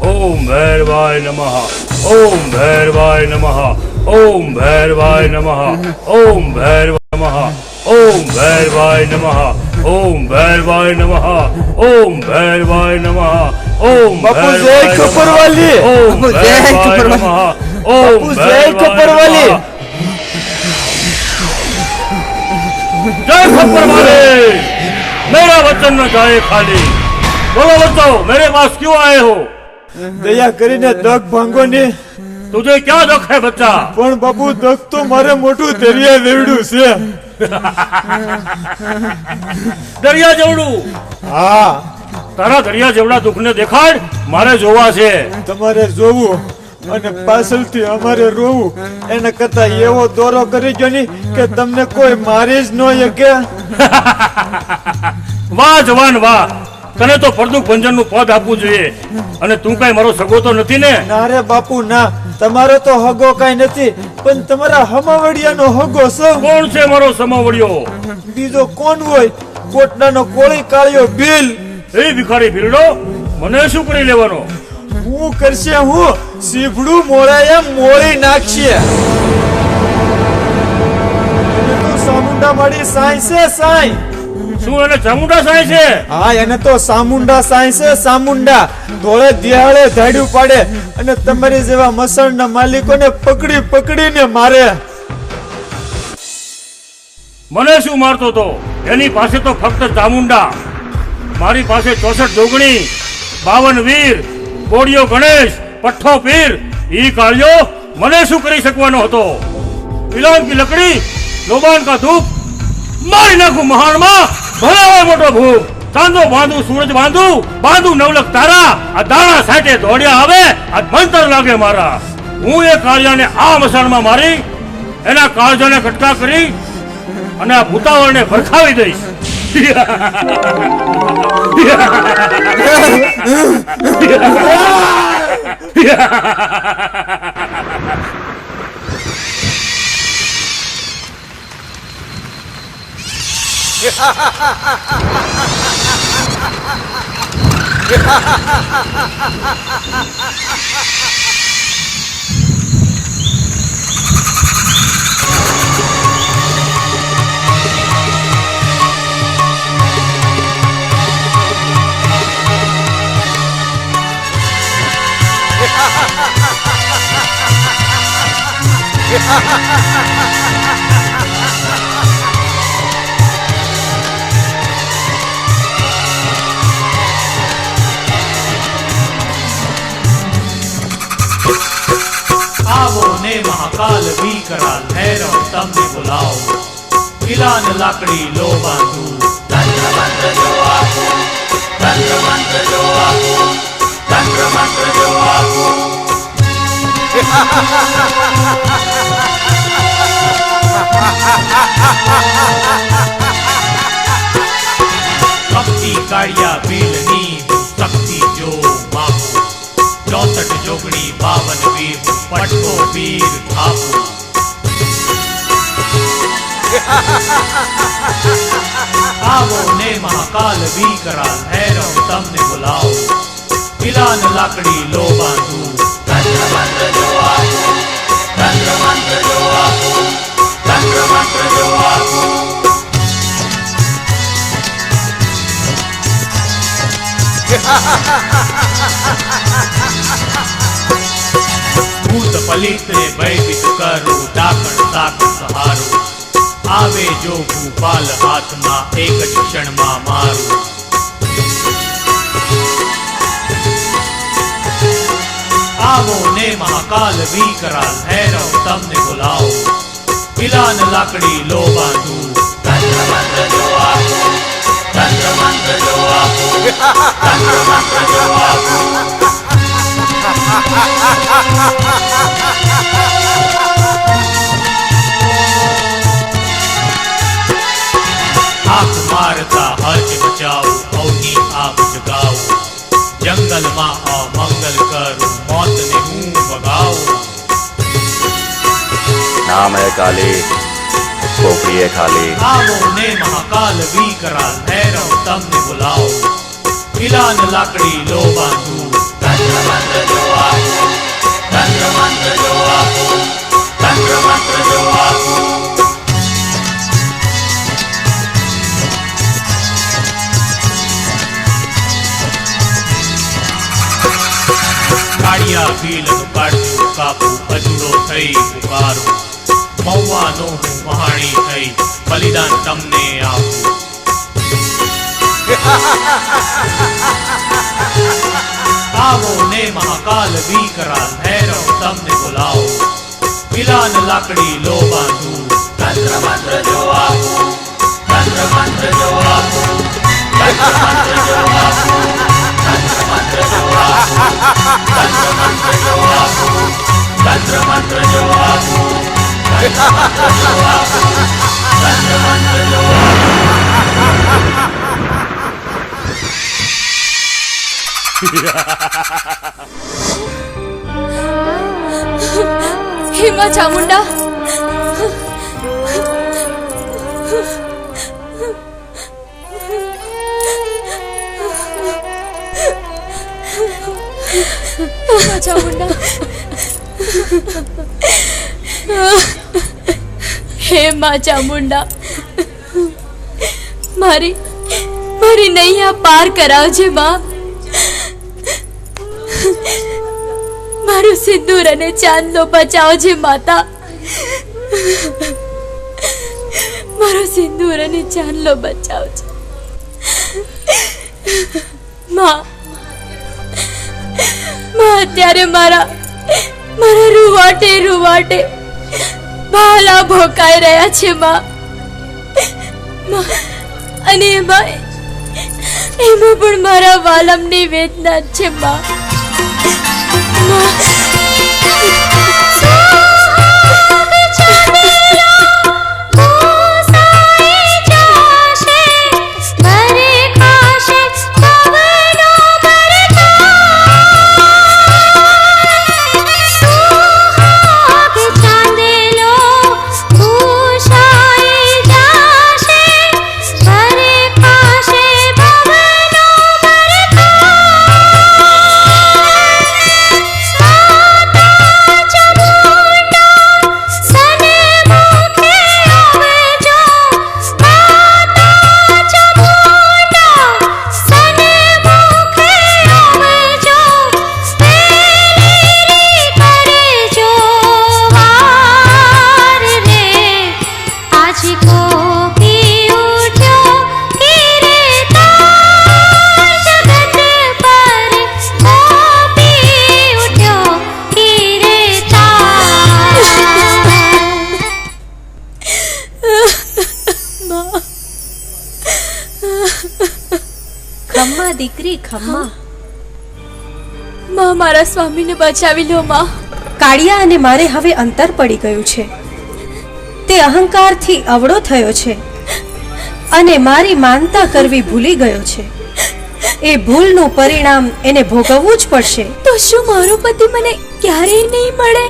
ઓમ ભૈરવાય નમઃ ઓમ ભૈરવાય નમઃ ઓમ ભૈરવાય નમઃ ઓમ ભૈરવાય નમઃ ઓમ ભૈરવાય નમઃ ઓમ ભૈરવાય નમઃ ઓમ ભૈરવાય નમઃ ઓમ બાપુ જય કપરવાલી ઓમ જય ભૈરવાય કપરવાલી. નમઃ ઓમ બાપુ જય કપરવાલી जय खप्परवाले मेरा वचन न जाए खाली बोलो बच्चों मेरे पास क्यों आए हो દયા કરીને દગ ભાંગો ને तुझे क्या दुख है बच्चा પણ બાપુ દગ તો મારે મોટું દરિયા વેવડું છે દરિયા જેવડું હા તારા દરિયા જેવડા દુઃખને દેખાડ મારે જોવા છે તમારે જોવું અને પાછળથી અમારે રોવું એના કરતા એવો દોરો કરી ગયો ની કે તમને કોઈ મારી જ ન શકે વાહ જવાન વાહ તને તો ફળદુક ભંજન નું પદ આપવું જોઈએ અને તું કઈ મારો સગો તો નથી ને ના રે બાપુ ના તમારો તો હગો કઈ નથી પણ તમારા હમાવડિયાનો હગો છો કોણ છે મારો સમાવડિયો બીજો કોણ હોય કોટડાનો કોળી કાળિયો બિલ એ ભિખારી ભીલડો મને શું કરી લેવાનો હું કરશે હું સીભડું મોળાએ મોળી નાખશે એને તો સામુંડા માડી સાઈ છે સાઈ શું એને ચામુંડા સાય છે હા એને તો સામુંડા સાઈ છે સામુંડા ધોળે દિહાળે ધાડ્યું પાડે અને તમારી જેવા મસણના માલિકોને પકડી પકડીને મારે મને શું મારતો તો એની પાસે તો ફક્ત ચામુંડા મારી પાસે 64 જોગણી 52 વીર બોડિયો ગણેશ પઠ્ઠો પીર ઈ કાળિયો મને શું કરી શકવાનો હતો ઇલામ કી લકડી લોબાન કા ધૂપ મારી નાખું મહાનમાં ભલે હોય મોટો ભૂપ ચાંદો બાંધું સૂરજ બાંધું નવલખ તારા આ દાણા સાટે દોડ્યા આવે આ મંતર લાગે મારા હું એ કાળિયાને આ મસાણમાં મારી એના કાળજાને કટકા કરી અને આ ભૂતાવળને ભરખાવી દઈશ આવો ને મહાકાલ ભી કરાલ ભૈરવ તમને બોલાવો કિલાન લાકડી લો બાંધુ તંત્ર મંત્ર જો આપો તંત્ર મંત્ર જો આપો તંત્ર મંત્ર જો આપો ભક્તિ કાળિયા ભીલની શક્તિ જો બાપુ 64 જોગણી 52 વીર પટકો વીર થાપુ આવો ને મહાકાલ વી કરાલ ભૈરવ તમને બોલાવો કિલાન લાકડી લો બાંધુ તંત્ર મંત્ર જો આપો તંત્ર મંત્ર જો આપો તંત્ર મંત્ર જો આપો ભૂત પલિત ને ભયભીત કરું ડાકણ તાકણ સહારું આવે જો ભૂપાલ હાથમાં એક જ ક્ષણમાં મારું આવો ને મહાકાલ વી કરાલ ભૈરવ તમને બોલાવો કિલાન લાકડી લો બાંધુ તંત્ર મંત્ર જો આપો તંત્ર મંત્ર જો આપો તંત્ર મંત્ર જો આપો આંખ મારતા હજ બચાવો અવની આગ જગાવો જંગલમાં અમંગલ કરું મોતને હું ભગાવું नाम है काली खोपड़ी है खाली આવો ને મહાકાલ વી કરાલ ભૈરવ તમને બોલાવો કિલાન લાકડી લો બાંધુ તંત્ર કાળિયા ભીલનું કાઢ્યું કાપું અજુડો થઈ પુકારું મહુવાનો હું મહાણી થઈ બલિદાન તમને આપું. આવો ને મહાકાલ વિકરાલ ભૈરવ તમને બોલાવો મિલાન લાકડી લો બાંધું તંત્ર મંત્ર જો આપું તંત્ર મંત્ર જો આપું તંત્ર મંત્ર જો આપું તંત્ર મંત્ર જો આપું તંત્ર મંત્ર જો આપું તંત્ર મંત્ર જો આપું તંત્ર મંત્ર જો આપું તંત્ર મંત્ર જો હે માં ચામુંડા, ચામુંડા, હે માં ચામુંડા, મારી મારી નૈયા પાર કરાવજે માં. મારું સિંદૂર અને ચાંદલો બચાવજે માતા. મારો સિંદૂર અને ચાંદલો બચાવજે માં. અત્યારે મારા રૂવાટે રૂવાટે ભાલા ભોકાઈ રહ્યા છે માં. અને એમાં પણ મારા વાલમની વેદના છે માં. ખમ્મા દીકરી ખમ્મા. માં મારા સ્વામીને બચાવી લો માં. કાળિયા અને મારે હવે અંતર પડી ગયું છે. તે અહંકારથી અવળો થયો છે અને મારી માનતા કરવી ભૂલી ગયો છે. એ ભૂલનું પરિણામ એને ભોગવવું જ પડશે. તો શું મારો પતિ મને ક્યારેય નહીં મળે?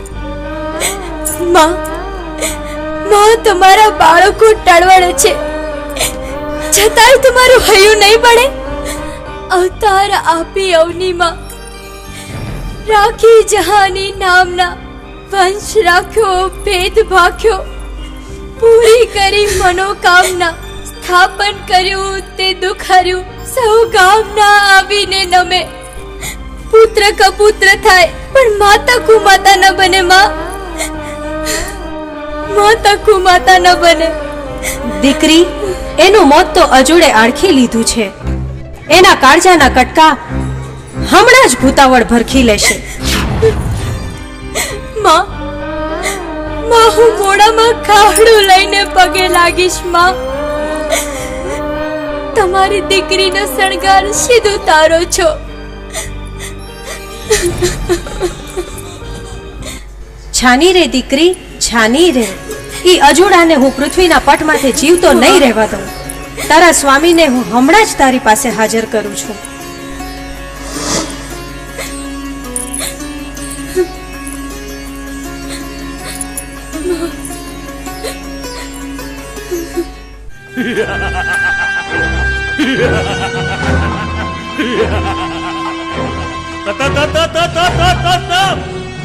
માં તમારા બાળકો ટળવળે છે છતાંય તમારું હૈયું નહીં પડે. અવતાર આપી અવનીમાં રાખી જહાની નામના વંશ રાખ્યો, ભેદ ભાખ્યો, પૂરી કરી મનોકામના, સ્થાપન કર્યું તે દુઃખ હર્યું, સૌ ગામના આવીને નમે. પુત્ર કપુત્ર થાય પણ માતા કુમાતા ન બને માં. માતા કુમાતા ન બને. દીકરી, એનું મોત તો અજોડે આળખી લીધું છે. એના કાળજાના કટકા હમણાં જ ભૂતાવળ ભરખી લેશે. માં હું મોડામાં ખાહડું લઈને પગે લાગીશ માં. તમારી દીકરીનો શણગાર સીધું તારો છો. છાની રે દીકરી, છાની રે. ઈ અજોડાને હું પૃથ્વીના પટમાંથી જીવતો નહીં રહેવા દઉં. તારા સ્વામીને હું હમણાં જ તારી પાસે હાજર કરું છું.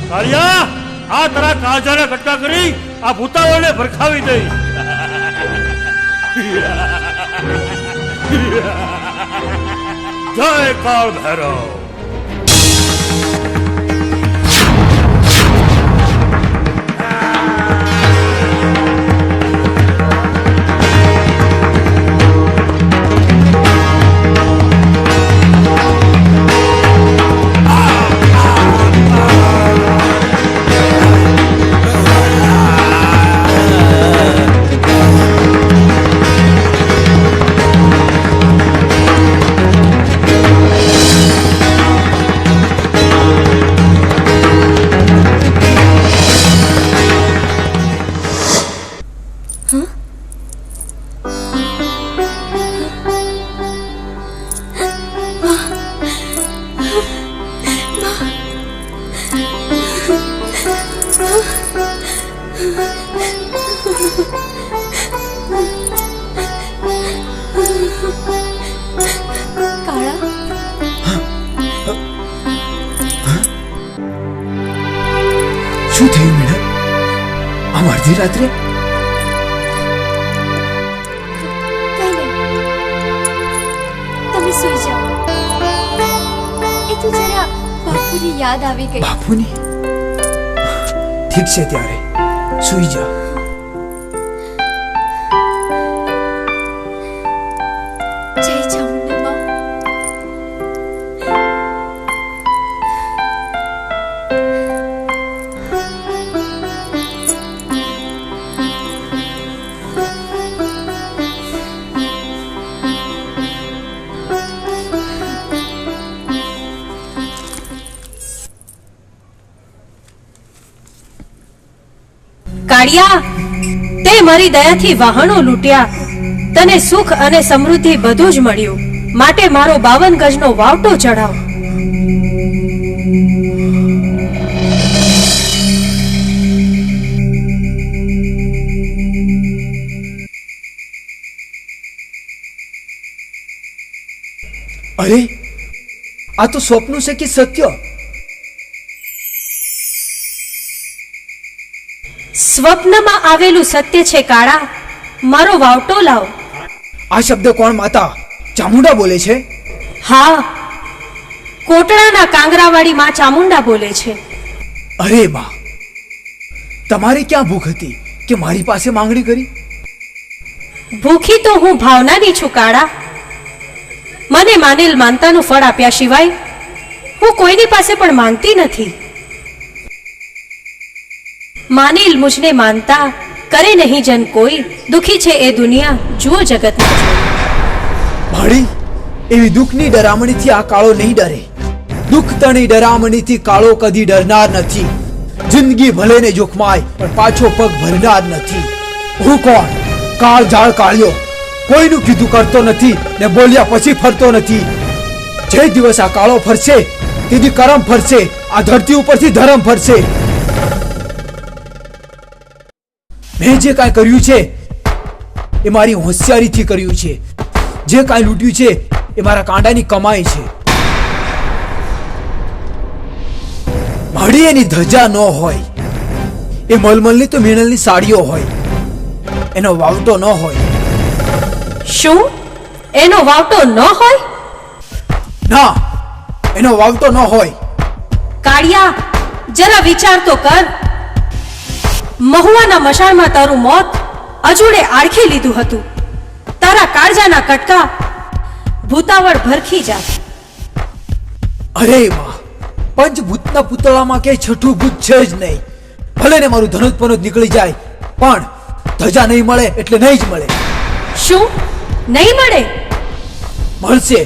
કાળિયા, આ તારા કાળજાને કટકા કરી આ ભૂતાઓને ભરખાવી દઈ. જય કાળ ભૈરવ. શું થયું મીના? આમ અડધી રાત્રે? તમે સુઈ જાઓ. એ તો જરા બાપુની યાદ આવી ગઈ. બાપુની? ઠીક છે, ત્યારે સુઈ જા. જય ચામુંડા માં. કાળિયા, તે મારી દયાથી વાહનો લૂંટ્યા, તને સુખ અને સમૃદ્ધિ બધું જ મળ્યું, માટે મારો 52 ગજનો વાવટો ચડાવ. અરે, આ તો સ્વપ્ન છે કે સત્ય? સ્વપ્નમાં આવેલું સત્ય છે કાળા. મારો વાવટો લાવ. આ શબ્દ કોણ માતા ચામુંડા બોલે છે? હા, કોટડાના કાંગરાવાળી માં ચામુંડા બોલે છે. અરે બા, તમારે ક્યાં ભૂખ હતી કે મારી પાસે માંગણી કરી? ભૂખી તો હું ભાવનાની છું કાળા. મને માનેલ માનતાનું ફળ આપ્યા સિવાય હું કોઈની પાસે પણ માંગતી નથી. માનેલ મુझને માનતા કરે નહીં જન કોઈ, દુખી છે એ દુનિયા જુઓ જગતમાં જોઈ. ભાડી, એવી દુઃખની ડરામણીથી આ કાળો નહીં ડરે. દુઃખ તણી ડરામણીથી કાળો કદી ડરનાર નથી. જિંદગી ભલે ને જોખમાય પણ પાછો પગ ભરનાર નથી. હું કોણ? કાળ ઝાડ કાળ્યો. કોઈનું કીધું કરતો નથી ને બોલ્યા પછી ફરતો નથી. જે દિવસ આ કાળો ફરશે તેથી કરમ ફરશે, આ ધરતી ઉપરથી ધરમ ફરશે. મેં જે કાંઈ કર્યું છે એ મારી હોશિયારીથી કર્યું છે. જે કાંઈ લૂંટ્યું છે એ મારા કાંડાની કમાઈ છે. માડી એની ધજા ન હોય, એ મલમલની તો મીણલની સાડીઓ હોય, એનો વાવટો ન હોય. શું એનો વાવટો ન હોય? ના, એનો વાવટો ન હોય. કાળિયા, જરા વિચાર તો કર. મહુવાના મશાળમાં તારું મોત અજુડે આળખી લીધું હતું. તારા કાળજાના કટકા ભૂતાવળ ભરખી જાત. અરે માં, પંચભૂતના પુતળામાં કે છઠ્ઠું ભૂત છે જ નહીં. ભલે ને મારું ધનુષ પનુષ નીકળી જાય પણ ધજા નહીં મળે એટલે નહીં જ મળે. શું નહીં મળે? મળશે,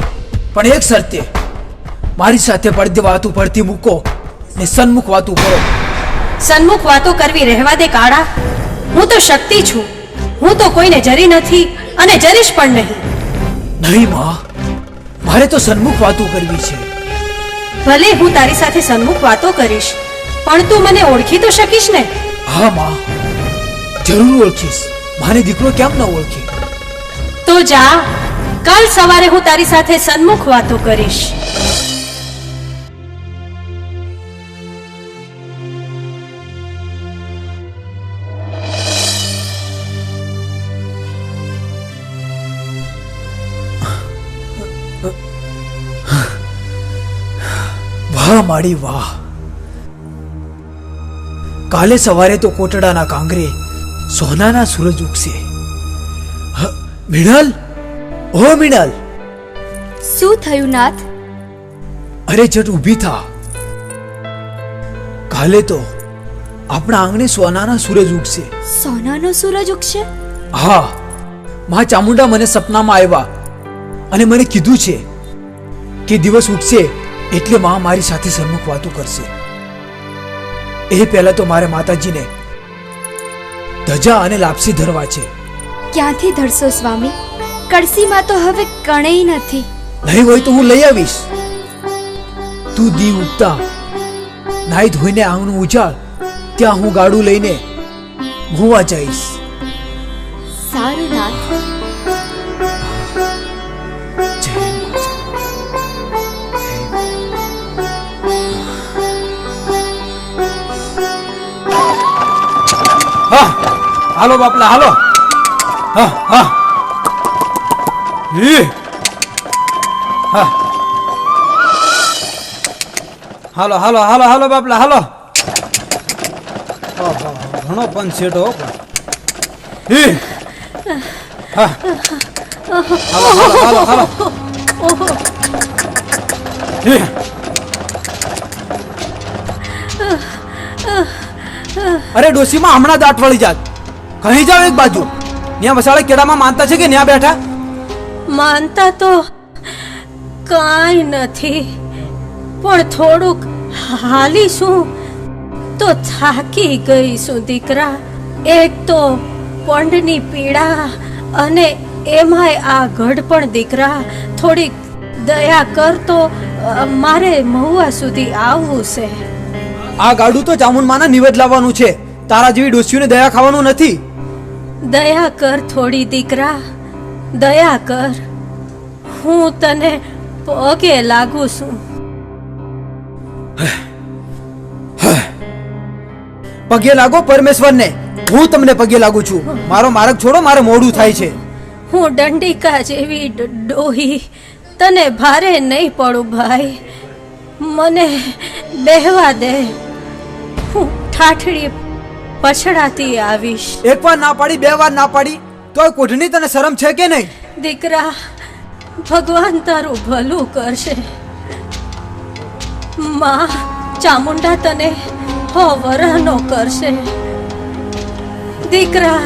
પણ એક શરતે. મારી સાથે પડદે વાતું પડતી મૂકો ને સન્મુખ વાતું કરો. સન્મુખ વાતો કરવી રહેવા દે કાળા. હું તો શક્તિ છું. હું તો કોઈને જરી નથી અને જરીશ પણ નહીં. નહીં માં, મારે તો સન્મુખ વાતું કરવી છે. ભલે હું તારી સાથે સન્મુખ વાતો કરીશ, પણ તું મને ઓળખી તો શકીશ ને? હા માં, જરૂર ઓળખીશ. મારે દીકરો કેમ ન ઓળખે? તો જા, કાલ સવારે હું તારી સાથે સન્મુખ વાતો કરીશ. માડી વાહ, કાલે સવારે તો કોટડાના કાંગરે સોનાના સૂરજ ઉગશે. મિનલ, ઓ મિનલ, શું થયું નાથ? અરે જટ ઊભી થા. કાલે તો આપણા આંગણે સોનાના સૂરજ ઉગશે. સોનાનો સૂરજ ઉગશે? હા, મા ચામુંડા મને સપનામાં આવ્યા અને મને કીધું છે કે દિવસ ઉગશે એટલે મા મારી સાથે સન્મુખ વાતો કરશે. એ પહેલા તો મારે માતાજીને ધજા અને લાપસી ધરવા છે. ક્યાંથી ધરશો સ્વામી? કળસીમાં તો હવે કણેય નથી. નહીં હોય તો હું લઈ આવીશ. તું દી ઉગતા નાઈ ધોઈને આંગણું ઉજાડ, ત્યાં હું ગાડું લઈને ગોવા જઈશ. સારું નાથ. હા, હાલો બાપલા હાલો. હા હા હા, હાલો હાલો હાલો હાલો બાપલા હાલો. ઘણો પણ છેટો. હા, હાલો હાલો હાલો હાલો. અરે ડોસીમાં હમણાં દાંત વળી જાત. કહી જાવ એક બાજુ. ત્યાં વસાળે કેળામાં માનતા છે કે ત્યાં બેઠા? માનતા તો કાંઈ નથી, પણ થોડુંક હાલીશું તો થાકી ગઈશું દીકરા. એક તો પંડની પીડા અને એમાંય આ ગઢપણ દીકરા. થોડીક દયા કર તો મારે મહુવા સુધી આવવું છે. આ ગાડું તો ચામુંડમાના નિવેદ લાવવાનું છે, તારા જેવી ડોસીઓને દયા ખાવાનું નથી. દયા કર થોડી દીકરા, દયા કર. હું તને પગે લાગુ છું. પગે લાગો પરમેશ્વરને, હું તમને પગે લાગુ છું. મારો માર્ગ છોડો, મારે મોડું થાય છે. હું દંડિકા જેવી ડોહી તને ભારે નહીં પડું ભાઈ. મને બેહવા દે, હું ઠાઠડી પછડાતી આવીશ. એક વાર ના પાડી, બે વાર ના પાડી, તોય કોઢની તને શરમ છે કે નહીં? દીકરા, ભગવાન તારું ભલું કરશે. માં ચામુંડા તને હો વરહનો કરશે. દીકરા,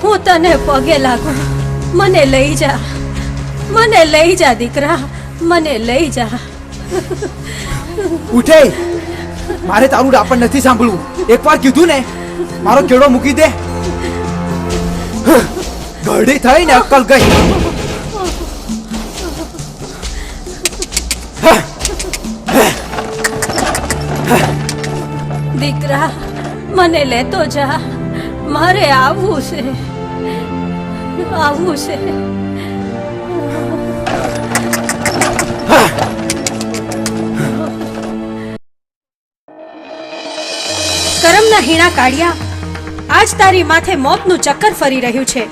હું તને પગે લાગુ, મને લઈ જા, મને લઈ જા દીકરા, મને લઈ જા. ઉઠે, મારે તારું ડાપણ નથી સાંભળવું. એકવાર કીધું ને, મારો કેળો મૂકી દે. ગરડી થઈ ને અક્કલ ગઈ. દીકરા, મને લેતો જા, મારે આવવું છે, આવવું છે. કરમના હીણા કાઢ્યા, આજ તારી માથે મોતનું ચક્કર ફરી રહ્યું છે.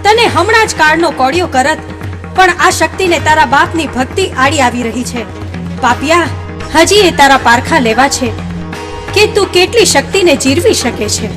તને હમણાં જ કાળનો કોડિયો કરત, પણ આ શક્તિને તારા બાપની ભક્તિ આડી આવી રહી છે. પાપિયા, હજી એ તારા પારખા લેવા છે કે તું કેટલી શક્તિને જીરવી શકે છે.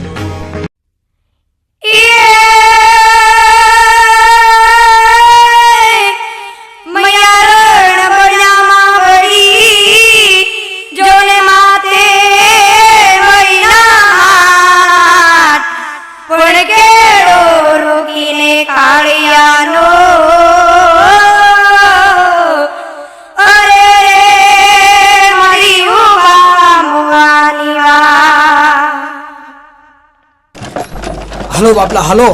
હાલો બાપલા હાલો,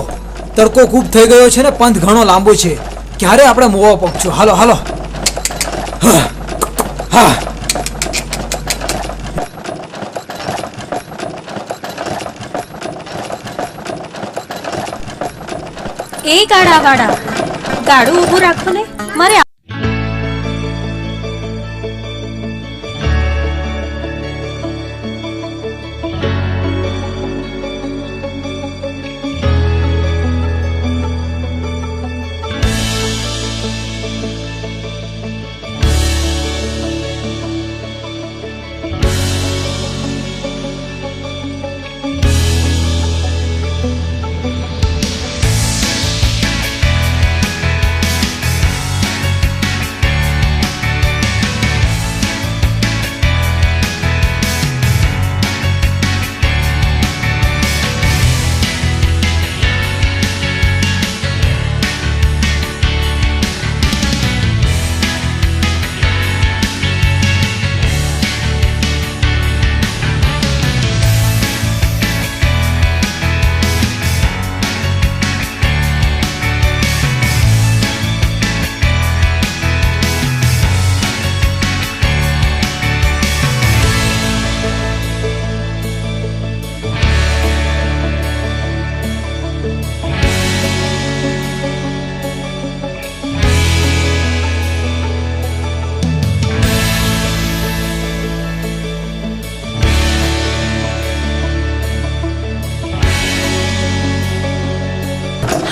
તડકો ખૂબ થઈ ગયો છે ને પંથ ઘણો લાંબો છે. ક્યારે આપણે મોવા પહોંચશું? હાલો હાલો. હા, એ ગાડા વાળા, ગાડું ઊભું રાખો ને, મારે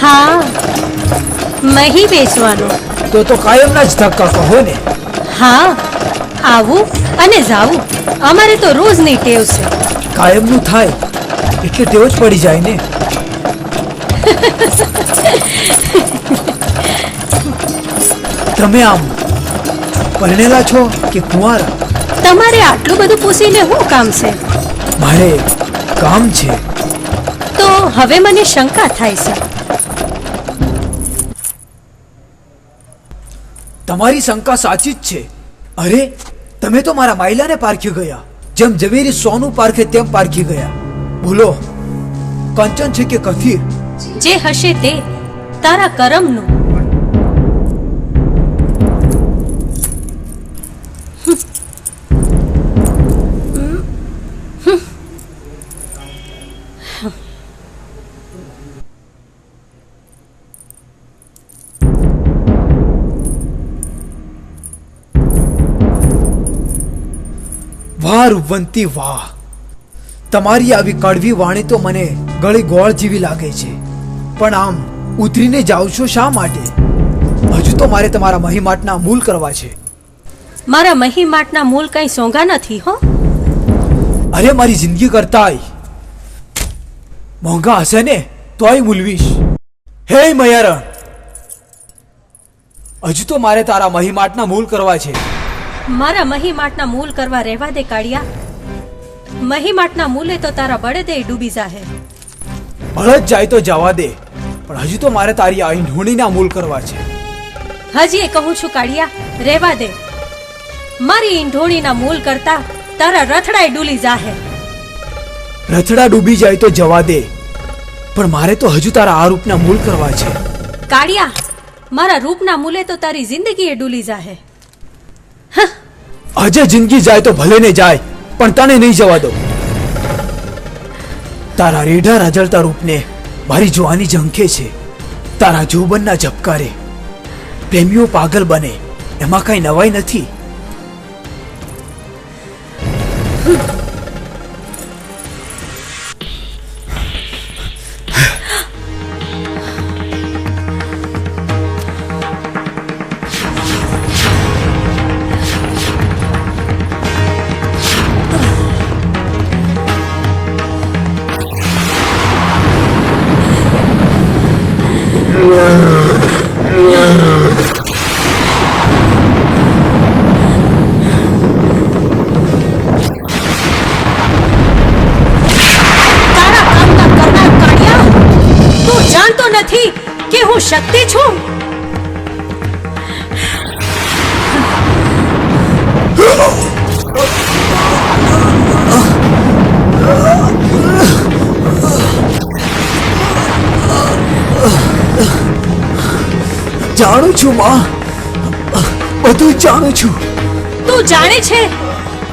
હા, મહી વેચવાનો. તો કાયમના જ ધક્કા કહો ને. હા, આવું અને જાવું અમારે તો રોજની ટેવ છે. કાયમનું થાય એટલે ટેવ જ પડી જાય ને. તમે આમ પરણેલા છો કે કુંવારા? તમારે આટલું બધું પૂછીને શું કામ છે? મારે કામ છે. તો હવે મને શંકા થાય છે. તમારી શંકા સાચી જ છે. અરે તમે તો મારા માયલાને પારખી ગયા, જેમ ઝવેરી સોનું પારખે તેમ પારખી ગયા. બોલો, કંચન છે કે કથિર? જે હશે તે તારા કરમનું. વાહ રૂપવંતી વાહ, તમારી આવી કડવી વાણી તો મને ગળી ગોળ જેવી લાગે છે. પણ આમ ઉતરીને જાવ છો શા માટે? હજુ તો મારે તમારા મહીમાટના મૂલ કરવા છે. મારા મહીમાટના મૂલ કઈ સોંગા નથી હો. અરે મારી જિંદગી કરતાય મોંઘા હશે ને તોય મૂલવીશ. હે મયારણ, હજુ તો મારે તારા મહીમાટના મૂલ કરવા છે. મારા મહીમાટના મૂલ કરવા રહેવા દે કાળિયા. મહીમાટના મૂલે તો તારા બળદે ડૂબી જાહે. બળદ જાય તો જવા દે, પણ હજુ તો મારે તારી આ ઈંઢોણીના મૂલ કરવા છે. હજી એ કહું છું કાળિયા, રહેવા દે. મારી ઈંઢોણીના મૂલ કરતા તારા રથડાય ડૂલી જાહે. રથડા ડૂબી જાય તો જવા દે, પણ મારે તો હજુ તારા આ રૂપના મૂલ કરવા છે. કાળિયા, મારા રૂપના મૂલે તો તારી જિંદગી ડૂલી જાહે. આજે જિંદગી જાય તો ભલે ને જાય, પણ તને નહીં જવા દો. તારા રેઢા રાજળતા રૂપને મારી જોવાની ઝંખે છે. તારા જોબનના ઝબકારે પ્રેમીઓ પાગલ બને, એમાં કઈ નવાઈ નથી. કે હું શક્તિ છું? જાણું છું માં, બધું જાણું છું. તું જાણે છે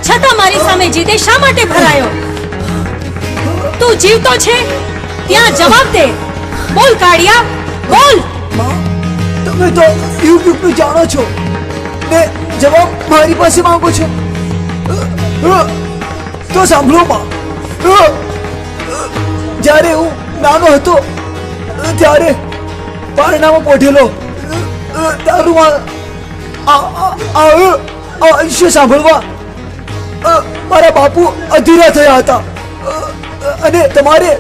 છતાં મારી સામે જીદે શા માટે ભરાયો? તું જીવતો છે ત્યાં જવાબ દે. બોલ કાળિયા, બોલ. તમે તો યુગ જાણો છો ને જવાબ મારી પાસે માંગો છો. તો સાંભળો માં, જ્યારે હું નાનો હતો ત્યારે પારણામાં પોઢેલો દારૂમાં આયુષ્ય સાંભળવા મારા બાપુ અધીરા થયા હતા અને તમારે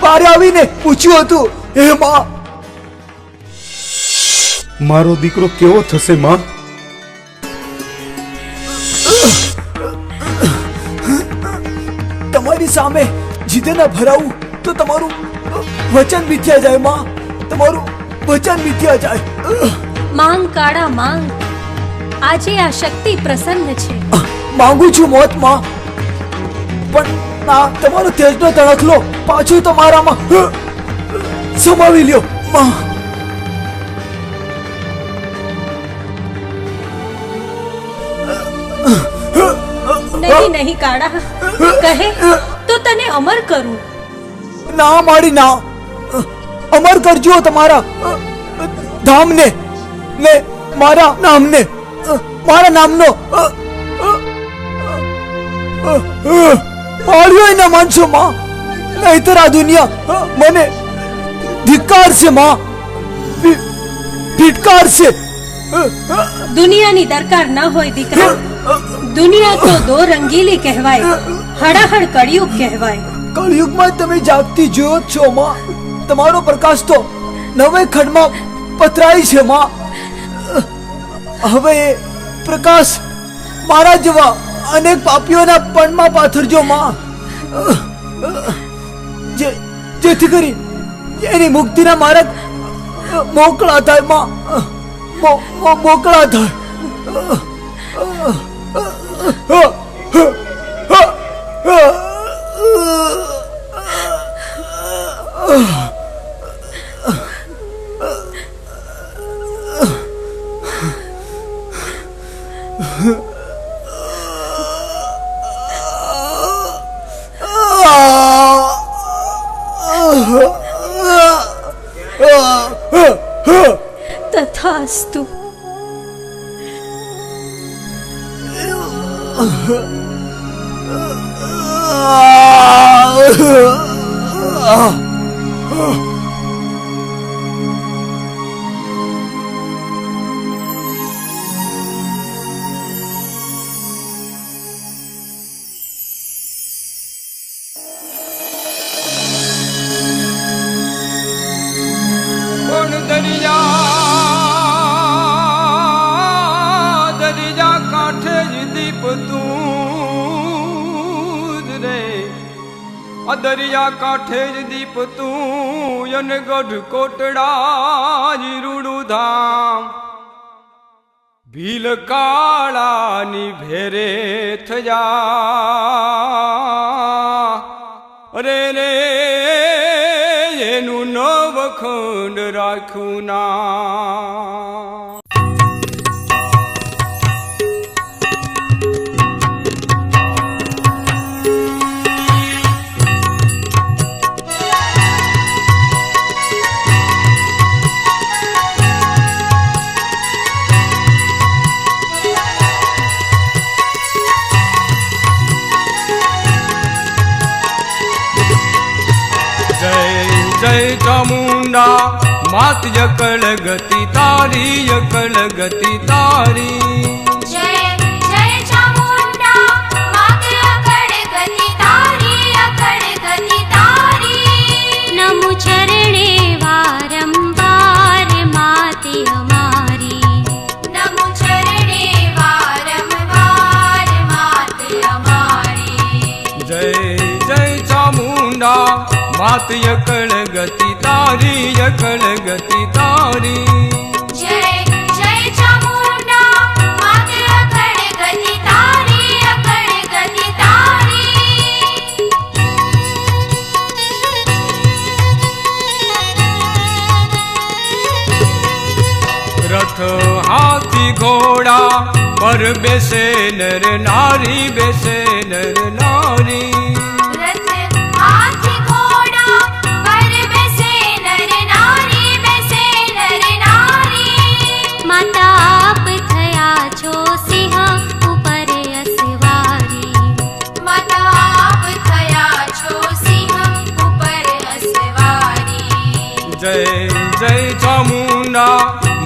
પારે આવીને પૂછ્યું હતું, હે માં, મારો દીકરો કેવો થશે માં? તમારી સામે જીદે ના ભરાવું તો તમારું વચન મિથ્યા જાય માં, તમારું વચન મિથ્યા જાય. માંગ કાળા માંગ, આજે આ શક્તિ પ્રસન્ન છે. માંગુ છું મોત માં, પણ ના, તમારો તેજનો તણખલો પાછું તો મારામાં સમાવી લ્યો માં. નહીં નહીં કાળા, કહે તો તને અમર કરું. ના મારી ના, અમર કરજો તમારા ધામને ને મારા નામને, મારા નામનો પાડ્યો ના માનશો માં, નહીતર આ દુનિયા મને ધિક્કારશે માં, ફિટકારશે. દુનિયાની દરકાર ન હોય દીકરા. દુનિયા તો દો રંગીલી કહેવાય, હડાહડ કળિયુગ કહેવાય. કળિયુગમાં તમે જાગતી જ્યોત છો માં. તમારો પ્રકાશ તો નવે ખંડમાં પથરાય છે માં. હવે એ પ્રકાશ મારા જેવા અનેક પાપીઓના પણમાં પાથરજો માં, જેથી કરી એની મુક્તિના માર્ગ મોકળા થાય માં, મોકળા થાય. તથાસ્તુ. દરિયા કાંઠે જ દીપ તું રે, દરિયા કાંઠે જ દીપ તું, અને ગઢ કોટડા જ રૂડું ધામ, ભીલ કાળાની ભેરે થયા. અરે રે એનું નવખંડ રાખ્યું ના. જય ચામુંડા માત યકળ ગતિ તારી, યકળ ગતિ તારી. જય જય ચામુંડા માત યકળ ગતિ તારી, યકળ ગતિ તારી. નમો ચરણે વારંવાર માતે અમારી, નમો ચરણે વારંવાર માતે અમારી. જય જય ચામુંડા માત યકળ ગતિ તારી, યકળ ગતિ તારી. જય જય ચામુંડા માત યકળ ગતિ તારી, યકળ ગતિ તારી. રથ હાથી ઘોડા પર બેસે નર નારી, બેસે નર નારી.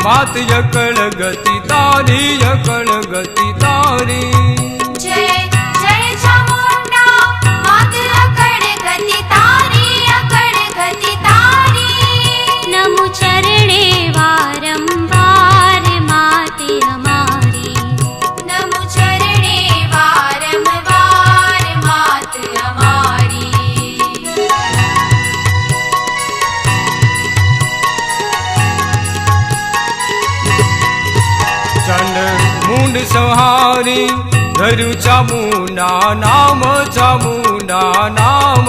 માત યકળ ગતિ તારી, યકળ ગતિ તારી. જય જય ચામુંડા માત યકળ ગતિ તારી, યકળ ગતિ તારી. નમો ચરણે વારંવાર માતે અમારી, નમો ચરણે વારંવાર માતે અમારી. મુંડ સંહારી ધર્યું ચામુંડા નામ, ચામુંડા નામ.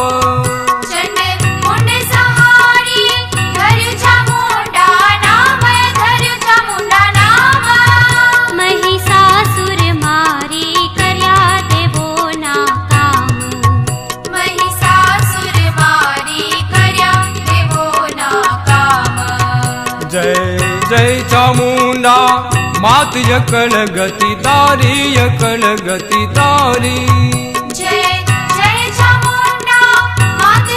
ચંડ મુંડ સંહારી ધર્યું ચામુંડા નામ, ધર્યું ચામુંડા નામ. મહિષાસુર મારી કર્યા દેવોના કામ, મહિષાસુર મારી કર્યા દેવોના કામ. જય જય ચામુંડા માત યકળ ગતિ તારી, યકળ ગતિ તારી. જય જય ચામુંડા માત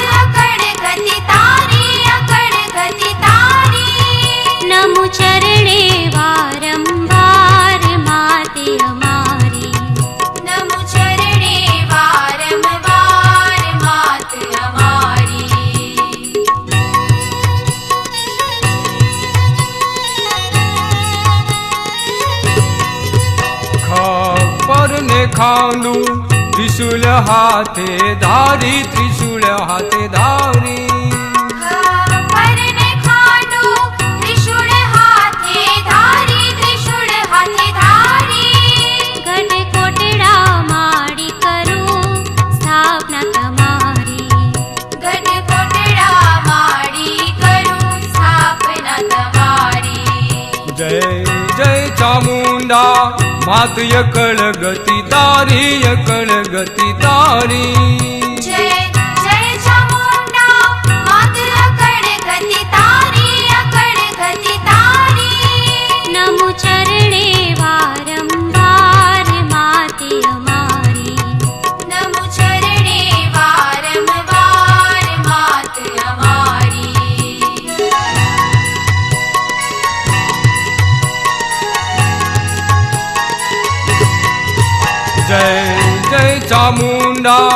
ખાંડુ ત્રિશુલ હાથે ધારી ત્રિશુલ હાથે ધારી પરને ખાંડુ ત્રિશૂળ હાથે ધારી ત્રિશૂળ હાથે ધારી ગઢ કોટડા માડી કરું સ્થાપના તમારી ગઢ કોટડા માડી કરું સ્થાપના તમારી જય જય ચામુંડા માત યકળ ગતિ તારી યકળ ગતિ તારી જય જય ચામુંડા માત અકળ ગતિ તારી અકળ ગતિ તારી નમો ચરણે વારંવાર માતે અમારી નમો ચરણે વારંવાર માત અમારી જય જય ચામુંડા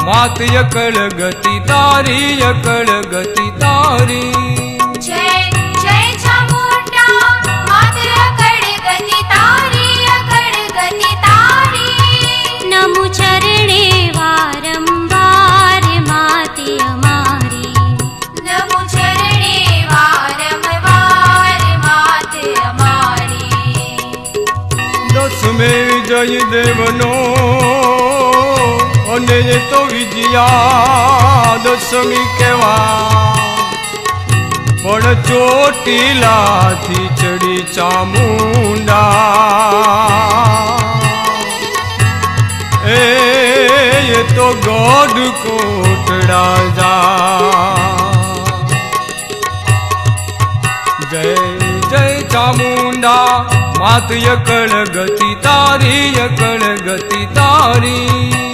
માત યકળ ગતિ તારી યકળ ગતિ તારી જય જય ચામુંડા માત અકળ ગતિ તારી અકળ ગતિ તારી નમો ચરણે વારંવાર માતે અમારી નમો ચરણે વારંવાર માતે અમારી દસમે વિજય દેવનો અને એ તો વિજયા દશમી કેવા પણ ચોટીલાથી ચડી ચામુંડા એ તો ગોડ કોટડા જા જય જય ચામુંડા માત યકળ ગતિ તારી યકળ ગતિ તારી